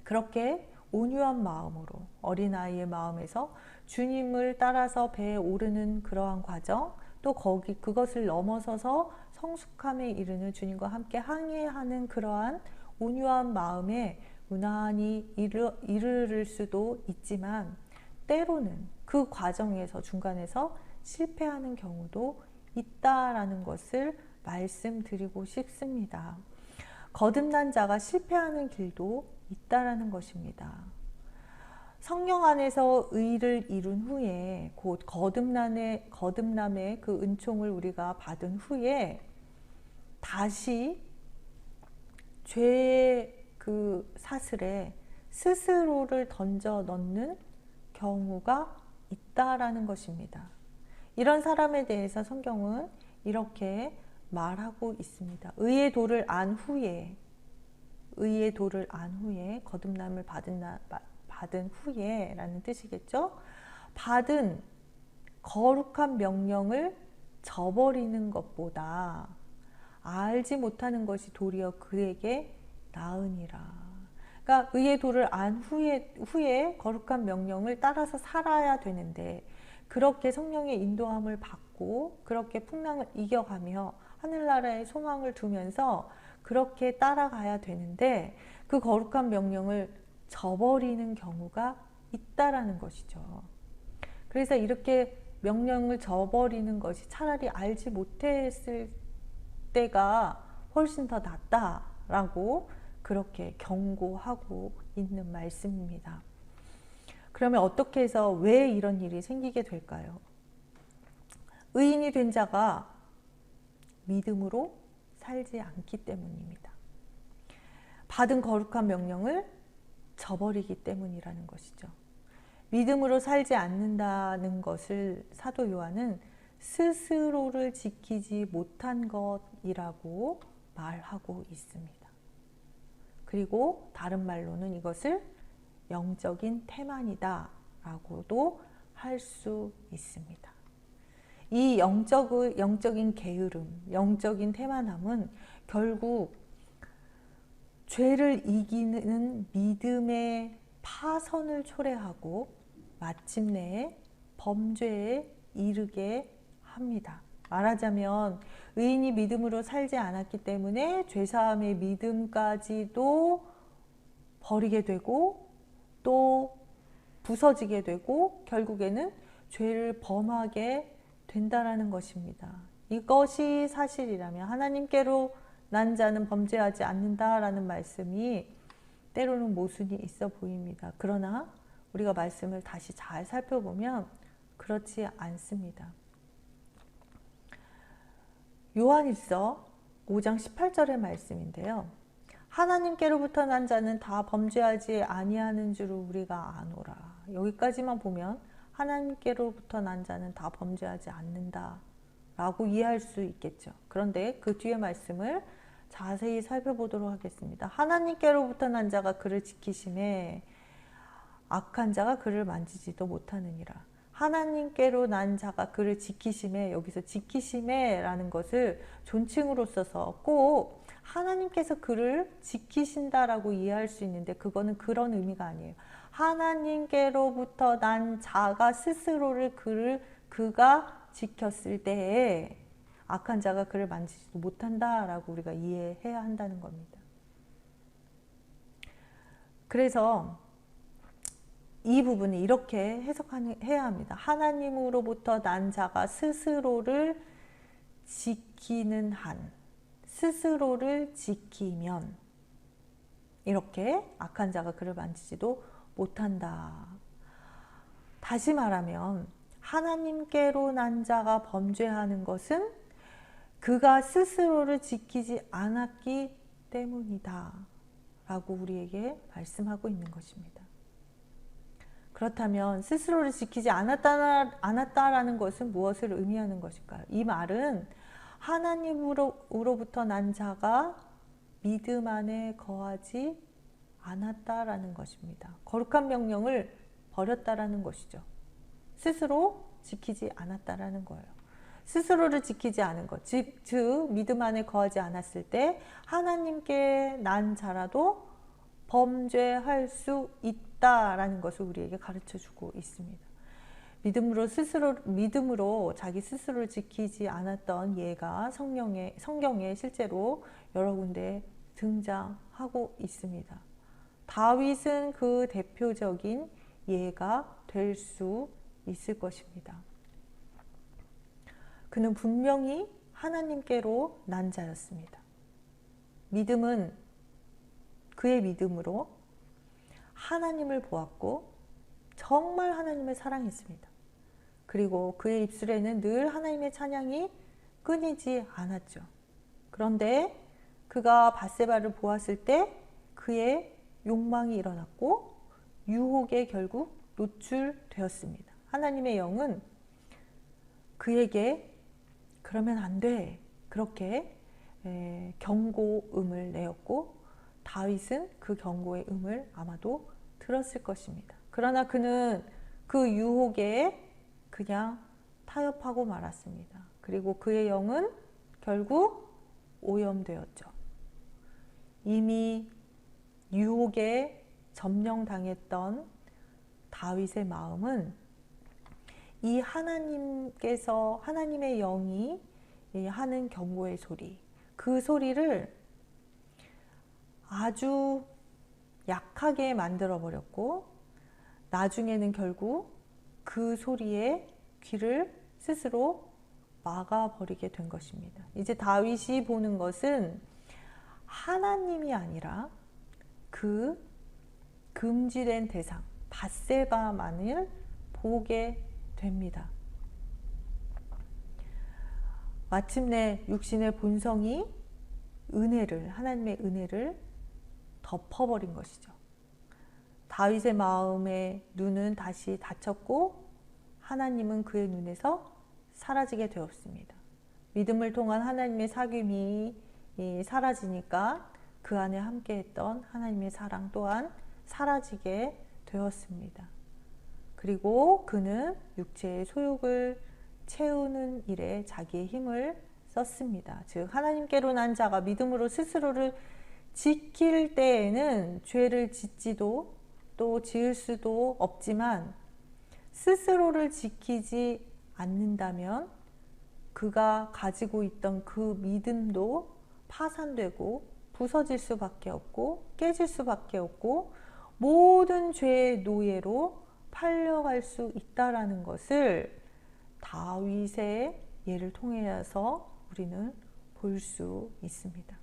그렇게 온유한 마음으로 어린아이의 마음에서 주님을 따라서 배에 오르는 그러한 과정, 또 그것을 넘어서서 성숙함에 이르는 주님과 함께 항해하는 그러한 온유한 마음에 무난히 이르를 수도 있지만 때로는 그 과정에서 중간에서 실패하는 경우도 있다라는 것을 말씀드리고 싶습니다. 거듭난 자가 실패하는 길도 있다라는 것입니다. 성령 안에서 의를 이룬 후에 곧 거듭남의 그 은총을 우리가 받은 후에 다시 죄의 그 사슬에 스스로를 던져 넣는 경우가 있다라는 것입니다. 이런 사람에 대해서 성경은 이렇게 말하고 있습니다. 의의 도를 안 후에 거듭남을 받은 후에 라는 뜻이겠죠. 받은 거룩한 명령을 저버리는 것보다 알지 못하는 것이 도리어 그에게 나으니라. 그러니까 의의 도를 안 후에 거룩한 명령을 따라서 살아야 되는데, 그렇게 성령의 인도함을 받고 그렇게 풍랑을 이겨가며 하늘나라의 소망을 두면서 그렇게 따라가야 되는데, 그 거룩한 명령을 저버리는 경우가 있다라는 것이죠. 그래서 이렇게 명령을 저버리는 것이 차라리 알지 못했을 때가 훨씬 더 낫다라고 그렇게 경고하고 있는 말씀입니다. 그러면 어떻게 해서 왜 이런 일이 생기게 될까요? 의인이 된 자가 믿음으로 살지 않기 때문입니다. 받은 거룩한 명령을 저버리기 때문이라는 것이죠. 믿음으로 살지 않는다는 것을 사도 요한은 스스로를 지키지 못한 것이라고 말하고 있습니다. 그리고 다른 말로는 이것을 영적인 태만이다 라고도 할 수 있습니다. 이 영적인 게으름, 영적인 태만함은 결국 죄를 이기는 믿음의 파선을 초래하고 마침내 범죄에 이르게 합니다. 말하자면 의인이 믿음으로 살지 않았기 때문에 죄사함의 믿음까지도 버리게 되고 또 부서지게 되고 결국에는 죄를 범하게 된다라는 것입니다. 이것이 사실이라면 하나님께로 난 자는 범죄하지 않는다라는 말씀이 때로는 모순이 있어 보입니다. 그러나 우리가 말씀을 다시 잘 살펴보면 그렇지 않습니다. 요한일서 5장 18절의 말씀인데요. 하나님께로부터 난 자는 다 범죄하지 아니하는 줄을 우리가 아노라. 여기까지만 보면 하나님께로부터 난 자는 다 범죄하지 않는다 라고 이해할 수 있겠죠. 그런데 그 뒤에 말씀을 자세히 살펴보도록 하겠습니다. 하나님께로부터 난 자가 그를 지키심에 악한 자가 그를 만지지도 못하느니라. 하나님께로 난 자가 그를 지키심에, 여기서 지키심에 라는 것을 존칭으로 써서 꼭 하나님께서 그를 지키신다라고 이해할 수 있는데 그거는 그런 의미가 아니에요. 하나님께로부터 난 자가 스스로를 그가 지켰을 때에 악한 자가 그를 만지지도 못한다라고 우리가 이해해야 한다는 겁니다. 그래서 이 부분을 이렇게 해석해야 합니다. 하나님으로부터 난 자가 스스로를 지키는 한, 스스로를 지키면 이렇게 악한 자가 그를 만지지도 못한다. 다시 말하면 하나님께로 난 자가 범죄하는 것은 그가 스스로를 지키지 않았기 때문이다 라고 우리에게 말씀하고 있는 것입니다. 그렇다면 스스로를 지키지 않았다라는 것은 무엇을 의미하는 것일까요? 이 말은 하나님으로부터 난 자가 믿음 안에 거하지 않았다라는 것입니다. 거룩한 명령을 버렸다라는 것이죠. 스스로 지키지 않았다라는 거예요. 스스로를 지키지 않은 것, 즉 믿음 안에 거하지 않았을 때 하나님께 난 자라도 범죄할 수 있다라는 것을 우리에게 가르쳐주고 있습니다. 믿음으로 자기 스스로를 지키지 않았던 예가 성경에 실제로 여러 군데 등장하고 있습니다. 다윗은 그 대표적인 예가 될 수 있을 것입니다. 그는 분명히 하나님께로 난 자였습니다. 믿음은 그의 믿음으로 하나님을 보았고 정말 하나님을 사랑했습니다. 그리고 그의 입술에는 늘 하나님의 찬양이 끊이지 않았죠. 그런데 그가 밧세바를 보았을 때 그의 욕망이 일어났고 유혹에 결국 노출되었습니다. 하나님의 영은 그에게 그러면 안 돼, 그렇게 경고음을 내었고 다윗은 그 경고의 음을 아마도 들었을 것입니다. 그러나 그는 그 유혹에 그냥 타협하고 말았습니다. 그리고 그의 영은 결국 오염되었죠. 이미 유혹에 점령당했던 다윗의 마음은 이 하나님의 영이 하는 경고의 소리, 그 소리를 아주 약하게 만들어 버렸고 나중에는 결국 그 소리에 귀를 스스로 막아버리게 된 것입니다. 이제 다윗이 보는 것은 하나님이 아니라 그 금지된 대상 밧세바만을 보게 됩니다. 마침내 육신의 본성이 하나님의 은혜를 덮어버린 것이죠. 다윗의 마음의 눈은 다시 닫혔고 하나님은 그의 눈에서 사라지게 되었습니다. 믿음을 통한 하나님의 사귐이 사라지니까 그 안에 함께했던 하나님의 사랑 또한 사라지게 되었습니다. 그리고 그는 육체의 소욕을 채우는 일에 자기의 힘을 썼습니다. 즉 하나님께로 난 자가 믿음으로 스스로를 지킬 때에는 죄를 짓지도 또 지을 수도 없지만 스스로를 지키지 않는다면 그가 가지고 있던 그 믿음도 파산되고 부서질 수밖에 없고 깨질 수밖에 없고 모든 죄의 노예로 팔려갈 수 있다라는 것을 다윗의 예를 통해서 우리는 볼 수 있습니다.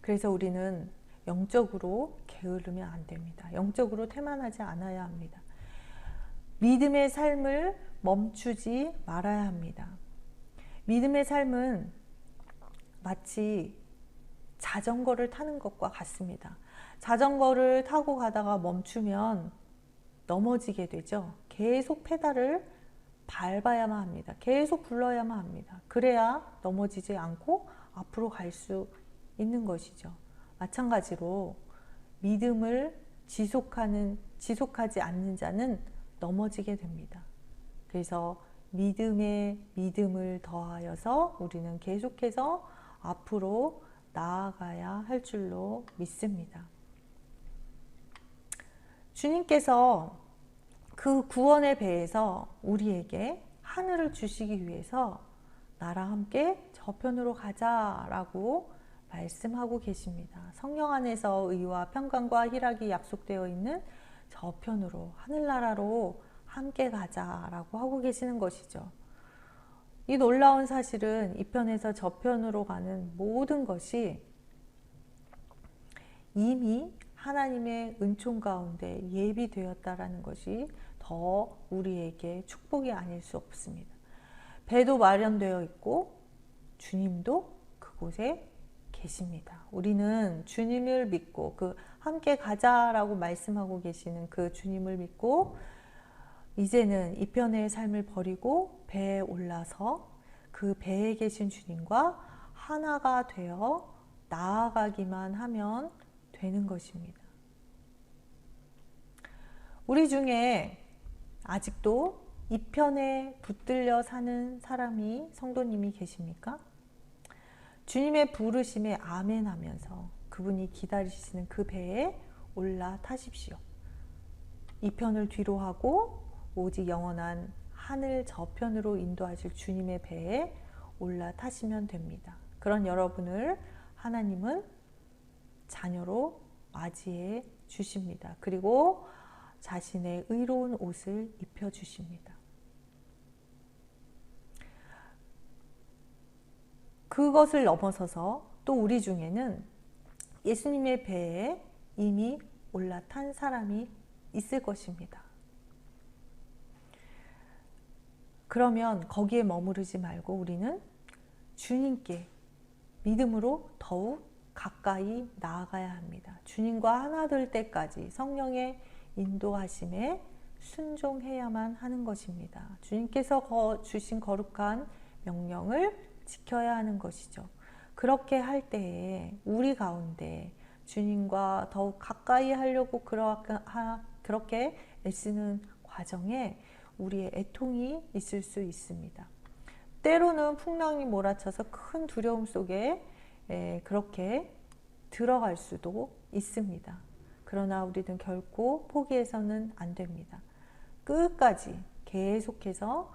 그래서 우리는 영적으로 게으르면 안 됩니다. 영적으로 태만하지 않아야 합니다. 믿음의 삶을 멈추지 말아야 합니다. 믿음의 삶은 마치 자전거를 타는 것과 같습니다. 자전거를 타고 가다가 멈추면 넘어지게 되죠. 계속 페달을 밟아야만 합니다. 계속 굴러야만 합니다. 그래야 넘어지지 않고 앞으로 갈 수 있는 것이죠. 마찬가지로 믿음을 지속하지 않는 자는 넘어지게 됩니다. 그래서 믿음에 믿음을 더하여서 우리는 계속해서 앞으로 나아가야 할 줄로 믿습니다. 주님께서 그 구원의 배에서 우리에게 하늘을 주시기 위해서 나랑 함께 저편으로 가자라고 말씀하고 계십니다. 성령 안에서 의와 평강과 희락이 약속되어 있는 저편으로, 하늘나라로 함께 가자라고 하고 계시는 것이죠. 이 놀라운 사실은 이 편에서 저편으로 가는 모든 것이 이미 하나님의 은총 가운데 예비되었다라는 것이 더 우리에게 축복이 아닐 수 없습니다. 배도 마련되어 있고 주님도 그곳에 계십니다. 우리는 주님을 믿고 그 함께 가자라고 말씀하고 계시는 그 주님을 믿고 이제는 이 편의 삶을 버리고 배에 올라서 그 배에 계신 주님과 하나가 되어 나아가기만 하면 되는 것입니다. 우리 중에 아직도 이 편에 붙들려 사는 사람이 성도님이 계십니까? 주님의 부르심에 아멘 하면서 그분이 기다리시는 그 배에 올라타십시오. 이 편을 뒤로 하고 오직 영원한 하늘 저편으로 인도하실 주님의 배에 올라타시면 됩니다. 그런 여러분을 하나님은 자녀로 맞이해 주십니다. 그리고 자신의 의로운 옷을 입혀 주십니다. 그것을 넘어서서 또 우리 중에는 예수님의 배에 이미 올라탄 사람이 있을 것입니다. 그러면 거기에 머무르지 말고 우리는 주님께 믿음으로 더욱 가까이 나아가야 합니다. 주님과 하나 될 때까지 성령의 인도하심에 순종해야만 하는 것입니다. 주님께서 주신 거룩한 명령을 지켜야 하는 것이죠. 그렇게 할 때에 우리 가운데 주님과 더욱 가까이 하려고 그렇게 애쓰는 과정에 우리의 애통이 있을 수 있습니다. 때로는 풍랑이 몰아쳐서 큰 두려움 속에 그렇게 들어갈 수도 있습니다. 그러나 우리는 결코 포기해서는 안 됩니다. 끝까지 계속해서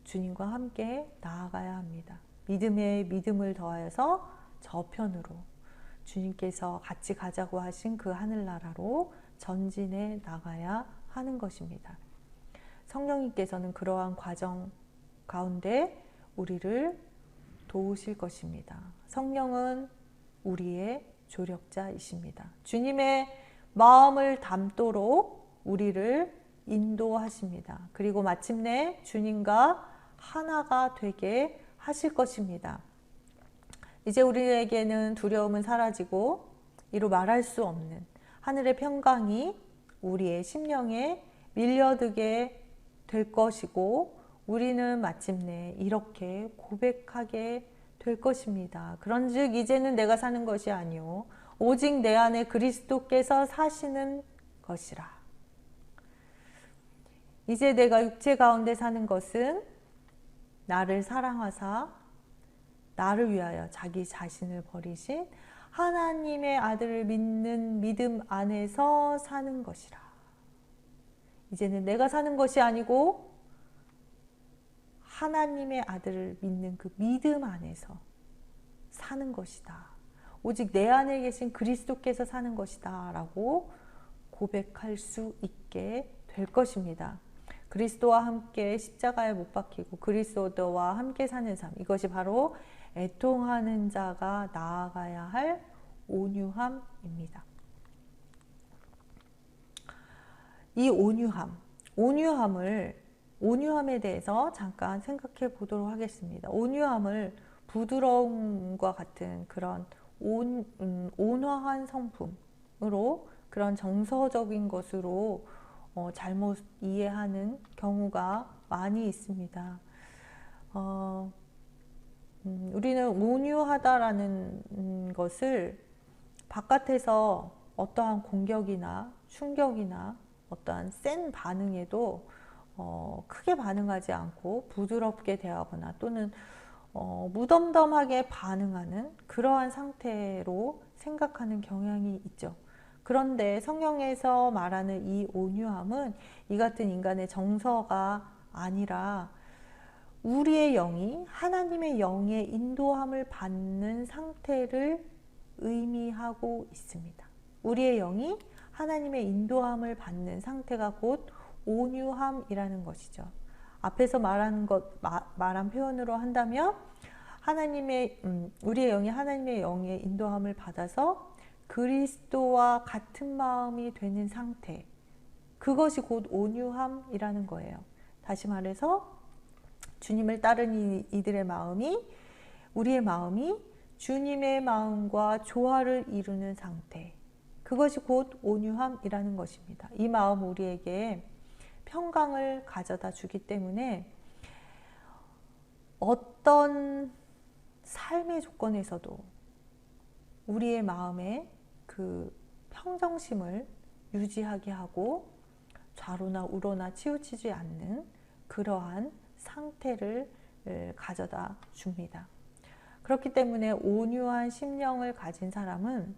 주님과 함께 나아가야 합니다. 믿음에 믿음을 더하여서 저편으로 주님께서 같이 가자고 하신 그 하늘나라로 전진해 나가야 하는 것입니다. 성령님께서는 그러한 과정 가운데 우리를 도우실 것입니다. 성령은 우리의 조력자이십니다. 주님의 마음을 담도록 우리를 인도하십니다. 그리고 마침내 주님과 하나가 되게 하실 것입니다. 이제 우리에게는 두려움은 사라지고 이루 말할 수 없는 하늘의 평강이 우리의 심령에 밀려들게 될 것이고 우리는 마침내 이렇게 고백하게 될 것입니다. 그런즉 이제는 내가 사는 것이 아니요 오직 내 안에 그리스도께서 사시는 것이라. 이제 내가 육체 가운데 사는 것은 나를 사랑하사 나를 위하여 자기 자신을 버리신 하나님의 아들을 믿는 믿음 안에서 사는 것이라. 이제는 내가 사는 것이 아니고 하나님의 아들을 믿는 그 믿음 안에서 사는 것이다. 오직 내 안에 계신 그리스도께서 사는 것이다 라고 고백할 수 있게 될 것입니다. 그리스도와 함께 십자가에 못 박히고 그리스도와 함께 사는 삶, 이것이 바로 애통하는 자가 나아가야 할 온유함입니다. 이 온유함에 대해서 잠깐 생각해 보도록 하겠습니다. 온유함을 부드러움과 같은 그런 온화한 성품으로, 그런 정서적인 것으로 잘못 이해하는 경우가 많이 있습니다. 우리는 온유하다라는 것을 바깥에서 어떠한 공격이나 충격이나 어떠한 센 반응에도 크게 반응하지 않고 부드럽게 대하거나 또는 무덤덤하게 반응하는 그러한 상태로 생각하는 경향이 있죠. 그런데 성경에서 말하는 이 온유함은 이 같은 인간의 정서가 아니라 우리의 영이 하나님의 영의 인도함을 받는 상태를 의미하고 있습니다. 우리의 영이 하나님의 인도함을 받는 상태가 곧 온유함이라는 것이죠. 앞에서 말한 표현으로 한다면 우리의 영이 하나님의 영의 인도함을 받아서 그리스도와 같은 마음이 되는 상태, 그것이 곧 온유함이라는 거예요. 다시 말해서 주님을 따르는 이들의 마음이, 우리의 마음이 주님의 마음과 조화를 이루는 상태, 그것이 곧 온유함이라는 것입니다. 이 마음 우리에게 평강을 가져다 주기 때문에 어떤 삶의 조건에서도 우리의 마음에 그 평정심을 유지하게 하고 좌로나 우로나 치우치지 않는 그러한 상태를 가져다 줍니다. 그렇기 때문에 온유한 심령을 가진 사람은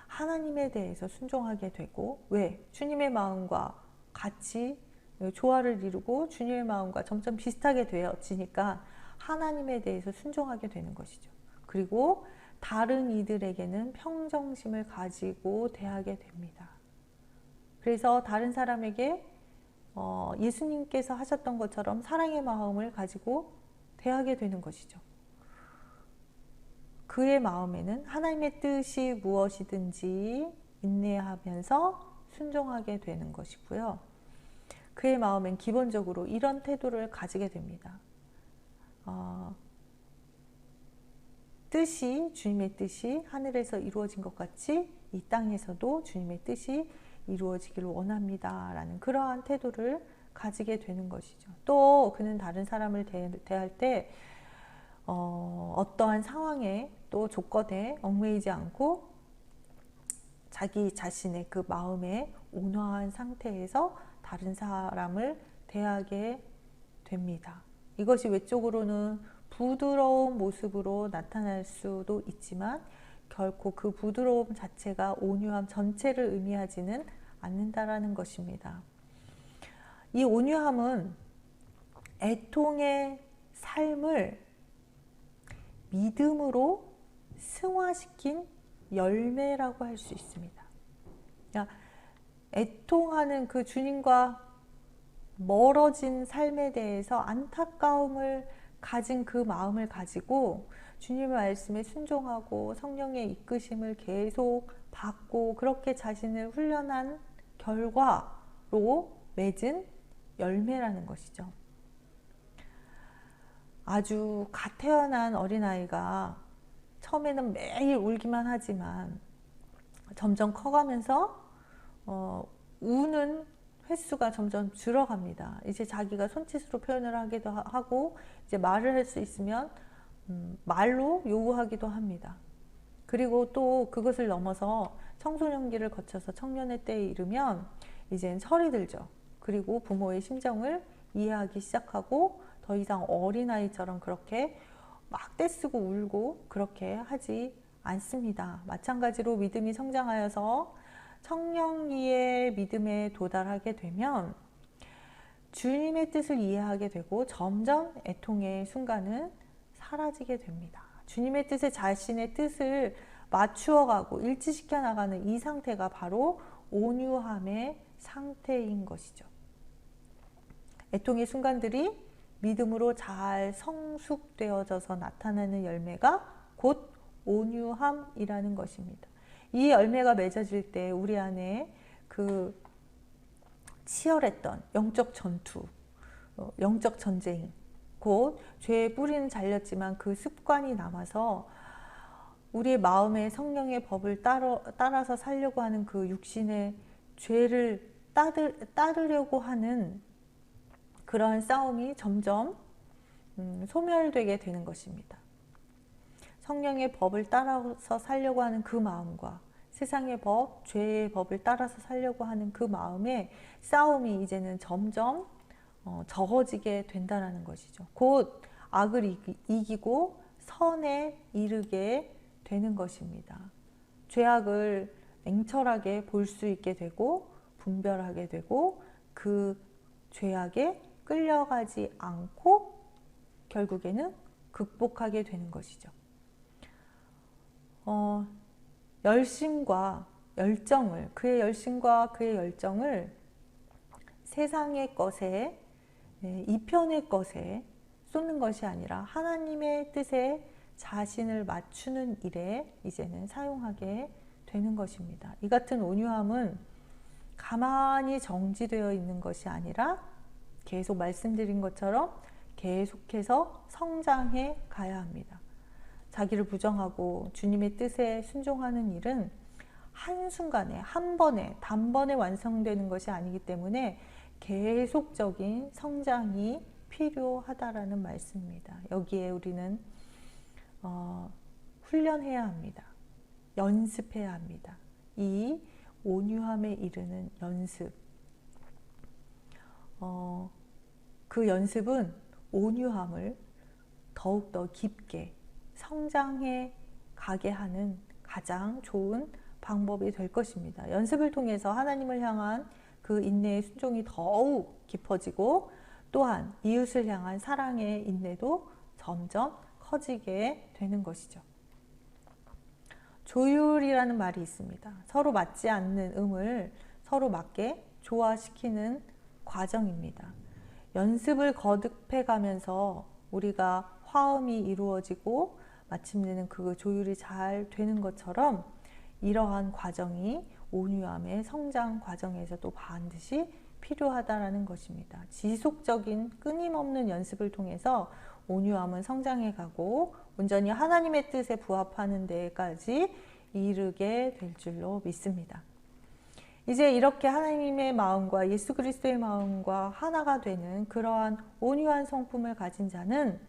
하나님에 대해서 순종하게 되고, 왜? 주님의 마음과 같이 조화를 이루고 주님의 마음과 점점 비슷하게 되어지니까 하나님에 대해서 순종하게 되는 것이죠. 그리고 다른 이들에게는 평정심을 가지고 대하게 됩니다. 그래서 다른 사람에게 예수님께서 하셨던 것처럼 사랑의 마음을 가지고 대하게 되는 것이죠. 그의 마음에는 하나님의 뜻이 무엇이든지 인내하면서 순종하게 되는 것이고요. 그의 마음엔 기본적으로 이런 태도를 가지게 됩니다. 주님의 뜻이 하늘에서 이루어진 것 같이 이 땅에서도 주님의 뜻이 이루어지기를 원합니다 라는 그러한 태도를 가지게 되는 것이죠. 또 그는 다른 사람을 대할 때 어떠한 상황에 또 조건에 얽매이지 않고 자기 자신의 그 마음의 온화한 상태에서 다른 사람을 대하게 됩니다. 이것이 외적으로는 부드러운 모습으로 나타날 수도 있지만 결코 그 부드러움 자체가 온유함 전체를 의미하지는 않는다라는 것입니다. 이 온유함은 애통의 삶을 믿음으로 승화시킨 열매라고 할 수 있습니다. 애통하는 그 주님과 멀어진 삶에 대해서 안타까움을 가진 그 마음을 가지고 주님의 말씀에 순종하고 성령의 이끄심을 계속 받고 그렇게 자신을 훈련한 결과로 맺은 열매라는 것이죠. 아주 갓 태어난 어린아이가 처음에는 매일 울기만 하지만 점점 커가면서 우는 횟수가 점점 줄어갑니다. 이제 자기가 손짓으로 표현을 하기도 하고 이제 말을 할 수 있으면 말로 요구하기도 합니다. 그리고 또 그것을 넘어서 청소년기를 거쳐서 청년의 때에 이르면 이젠 철이 들죠. 그리고 부모의 심정을 이해하기 시작하고 더 이상 어린아이처럼 그렇게 막 떼쓰고 울고 그렇게 하지 않습니다. 마찬가지로 믿음이 성장하여서 청년기의 믿음에 도달하게 되면 주님의 뜻을 이해하게 되고 점점 애통의 순간은 사라지게 됩니다. 주님의 뜻에 자신의 뜻을 맞추어가고 일치시켜 나가는 이 상태가 바로 온유함의 상태인 것이죠. 애통의 순간들이 믿음으로 잘 성숙되어져서 나타나는 열매가 곧 온유함이라는 것입니다. 이 열매가 맺어질 때 우리 안에 그 치열했던 영적 전투, 영적 전쟁, 곧 죄의 뿌리는 잘렸지만 그 습관이 남아서 우리의 마음에 성령의 법을 따라서 살려고 하는 그 육신의 죄를 따르려고 하는 그러한 싸움이 점점 소멸되게 되는 것입니다. 성령의 법을 따라서 살려고 하는 그 마음과 세상의 법, 죄의 법을 따라서 살려고 하는 그 마음의 싸움이 이제는 점점 적어지게 된다는 것이죠. 곧 악을 이기고 선에 이르게 되는 것입니다. 죄악을 냉철하게 볼 수 있게 되고 분별하게 되고 그 죄악에 끌려가지 않고 결국에는 극복하게 되는 것이죠. 열심과 열정을, 그의 열심과 그의 열정을 세상의 것에, 이편의 것에 쏟는 것이 아니라 하나님의 뜻에 자신을 맞추는 일에 이제는 사용하게 되는 것입니다. 이 같은 온유함은 가만히 정지되어 있는 것이 아니라 계속 말씀드린 것처럼 계속해서 성장해 가야 합니다. 자기를 부정하고 주님의 뜻에 순종하는 일은 한순간에, 한 번에, 단번에 완성되는 것이 아니기 때문에 계속적인 성장이 필요하다라는 말씀입니다. 여기에 우리는 훈련해야 합니다. 연습해야 합니다. 이 온유함에 이르는 연습. 그 연습은 온유함을 더욱더 깊게 성장해 가게 하는 가장 좋은 방법이 될 것입니다. 연습을 통해서 하나님을 향한 그 인내의 순종이 더욱 깊어지고 또한 이웃을 향한 사랑의 인내도 점점 커지게 되는 것이죠. 조율이라는 말이 있습니다. 서로 맞지 않는 음을 서로 맞게 조화시키는 과정입니다. 연습을 거듭해 가면서 우리가 화음이 이루어지고 마침내는 그 조율이 잘 되는 것처럼 이러한 과정이 온유함의 성장 과정에서 또 반드시 필요하다라는 것입니다. 지속적인 끊임없는 연습을 통해서 온유함은 성장해 가고 온전히 하나님의 뜻에 부합하는 데까지 이르게 될 줄로 믿습니다. 이제 이렇게 하나님의 마음과 예수 그리스도의 마음과 하나가 되는 그러한 온유한 성품을 가진 자는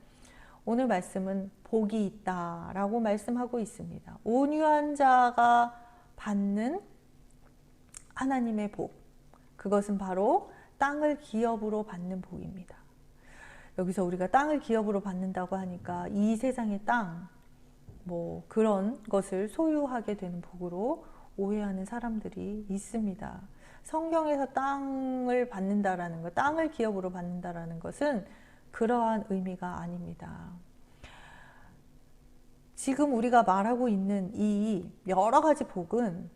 오늘 말씀은 복이 있다라고 말씀하고 있습니다. 온유한 자가 받는 하나님의 복, 그것은 바로 땅을 기업으로 받는 복입니다. 여기서 우리가 땅을 기업으로 받는다고 하니까 이 세상의 땅, 뭐 그런 것을 소유하게 되는 복으로 오해하는 사람들이 있습니다. 성경에서 땅을 받는다라는 것, 땅을 기업으로 받는다라는 것은 그러한 의미가 아닙니다. 지금 우리가 말하고 있는 이 여러 가지 복은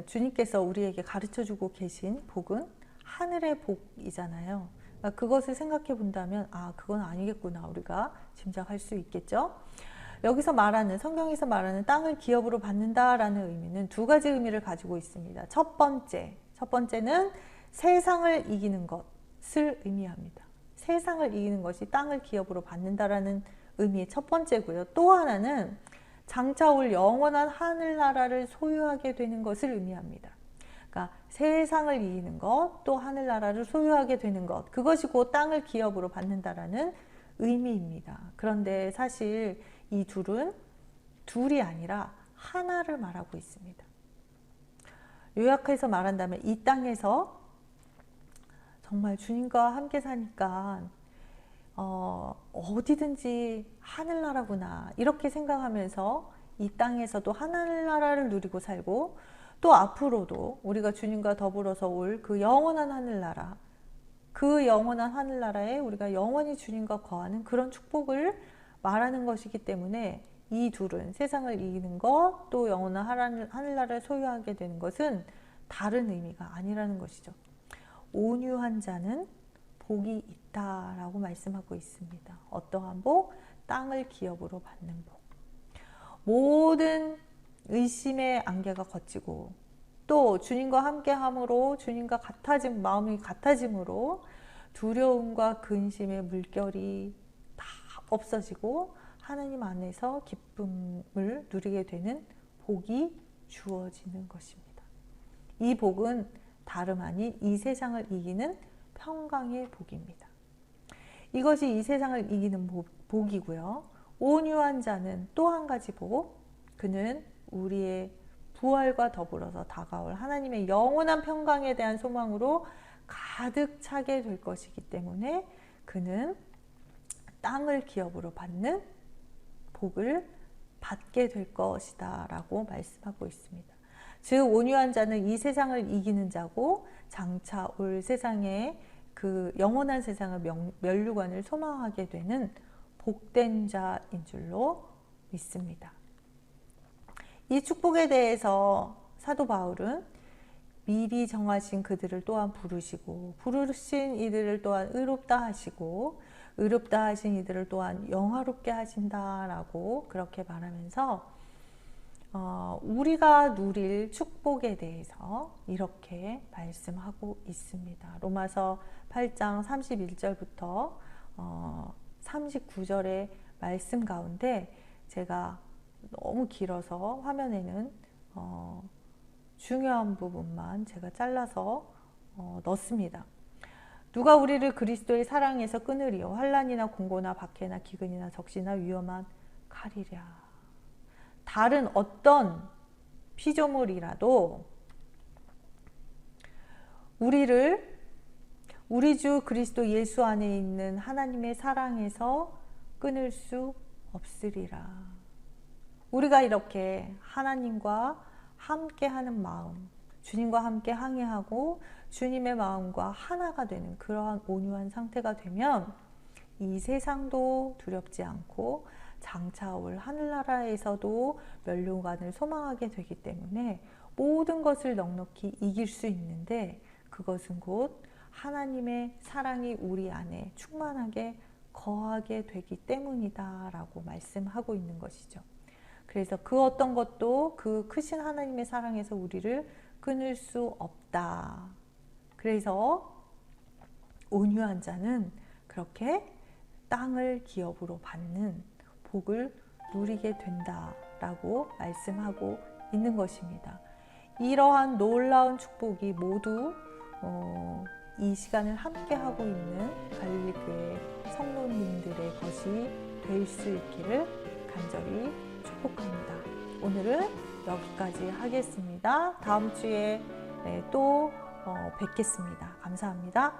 주님께서 우리에게 가르쳐주고 계신 복은 하늘의 복이잖아요. 그것을 생각해 본다면 그건 아니겠구나 우리가 짐작할 수 있겠죠. 여기서 말하는, 성경에서 말하는 땅을 기업으로 받는다라는 의미는 두 가지 의미를 가지고 있습니다. 첫 번째는 세상을 이기는 것을 의미합니다. 세상을 이기는 것이 땅을 기업으로 받는다라는 의미의 첫 번째고요. 또 하나는 장차 올 영원한 하늘나라를 소유하게 되는 것을 의미합니다. 그러니까 세상을 이기는 것, 또 하늘나라를 소유하게 되는 것, 그것이 곧 땅을 기업으로 받는다라는 의미입니다. 그런데 사실 이 둘이 아니라 하나를 말하고 있습니다. 요약해서 말한다면 이 땅에서 정말 주님과 함께 사니까 어디든지 하늘나라구나 이렇게 생각하면서 이 땅에서도 하늘나라를 누리고 살고, 또 앞으로도 우리가 주님과 더불어서 올 그 영원한 하늘나라, 그 영원한 하늘나라에 우리가 영원히 주님과 거하는 그런 축복을 말하는 것이기 때문에 이 둘은, 세상을 이기는 것, 또 영원한 하늘나라를 소유하게 되는 것은 다른 의미가 아니라는 것이죠. 온유한 자는 복이 있다라고 말씀하고 있습니다. 어떠한 복? 땅을 기업으로 받는 복. 모든 의심의 안개가 걷히고 또 주님과 함께함으로, 주님과 마음이 같아짐으로 두려움과 근심의 물결이 다 없어지고 하나님 안에서 기쁨을 누리게 되는 복이 주어지는 것입니다. 이 복은 다름 아닌 이 세상을 이기는 평강의 복입니다. 이것이 이 세상을 이기는 복이고요. 온유한 자는 또 한 가지 복, 그는 우리의 부활과 더불어서 다가올 하나님의 영원한 평강에 대한 소망으로 가득 차게 될 것이기 때문에 그는 땅을 기업으로 받는 복을 받게 될 것이다 라고 말씀하고 있습니다. 즉 온유한 자는 이 세상을 이기는 자고 장차 올 세상의 그 영원한 세상의 면류관을 소망하게 되는 복된 자인 줄로 믿습니다. 이 축복에 대해서 사도 바울은 미리 정하신 그들을 또한 부르시고 부르신 이들을 또한 의롭다 하시고 의롭다 하신 이들을 또한 영화롭게 하신다라고 그렇게 말하면서 우리가 누릴 축복에 대해서 이렇게 말씀하고 있습니다. 로마서 8장 31절부터 39절의 말씀 가운데 제가 너무 길어서 화면에는 중요한 부분만 제가 잘라서 넣습니다. 누가 우리를 그리스도의 사랑에서 끊으리요? 환난이나 공고나 박해나 기근이나 적시나 위험한 칼이랴. 다른 어떤 피조물이라도 우리를 우리 주 그리스도 예수 안에 있는 하나님의 사랑에서 끊을 수 없으리라. 우리가 이렇게 하나님과 함께하는 마음, 주님과 함께 항해하고 주님의 마음과 하나가 되는 그러한 온유한 상태가 되면 이 세상도 두렵지 않고 장차 올 하늘나라에서도 면류관을 소망하게 되기 때문에 모든 것을 넉넉히 이길 수 있는데, 그것은 곧 하나님의 사랑이 우리 안에 충만하게 거하게 되기 때문이다 라고 말씀하고 있는 것이죠. 그래서 그 어떤 것도 그 크신 하나님의 사랑에서 우리를 끊을 수 없다. 그래서 온유한 자는 그렇게 땅을 기업으로 받는 복을 누리게 된다라고 말씀하고 있는 것입니다. 이러한 놀라운 축복이 모두 이 시간을 함께 하고 있는 갈릴리 교회 성도님들의 것이 될 수 있기를 간절히 축복합니다. 오늘은 여기까지 하겠습니다. 다음 주에 또 뵙겠습니다. 감사합니다.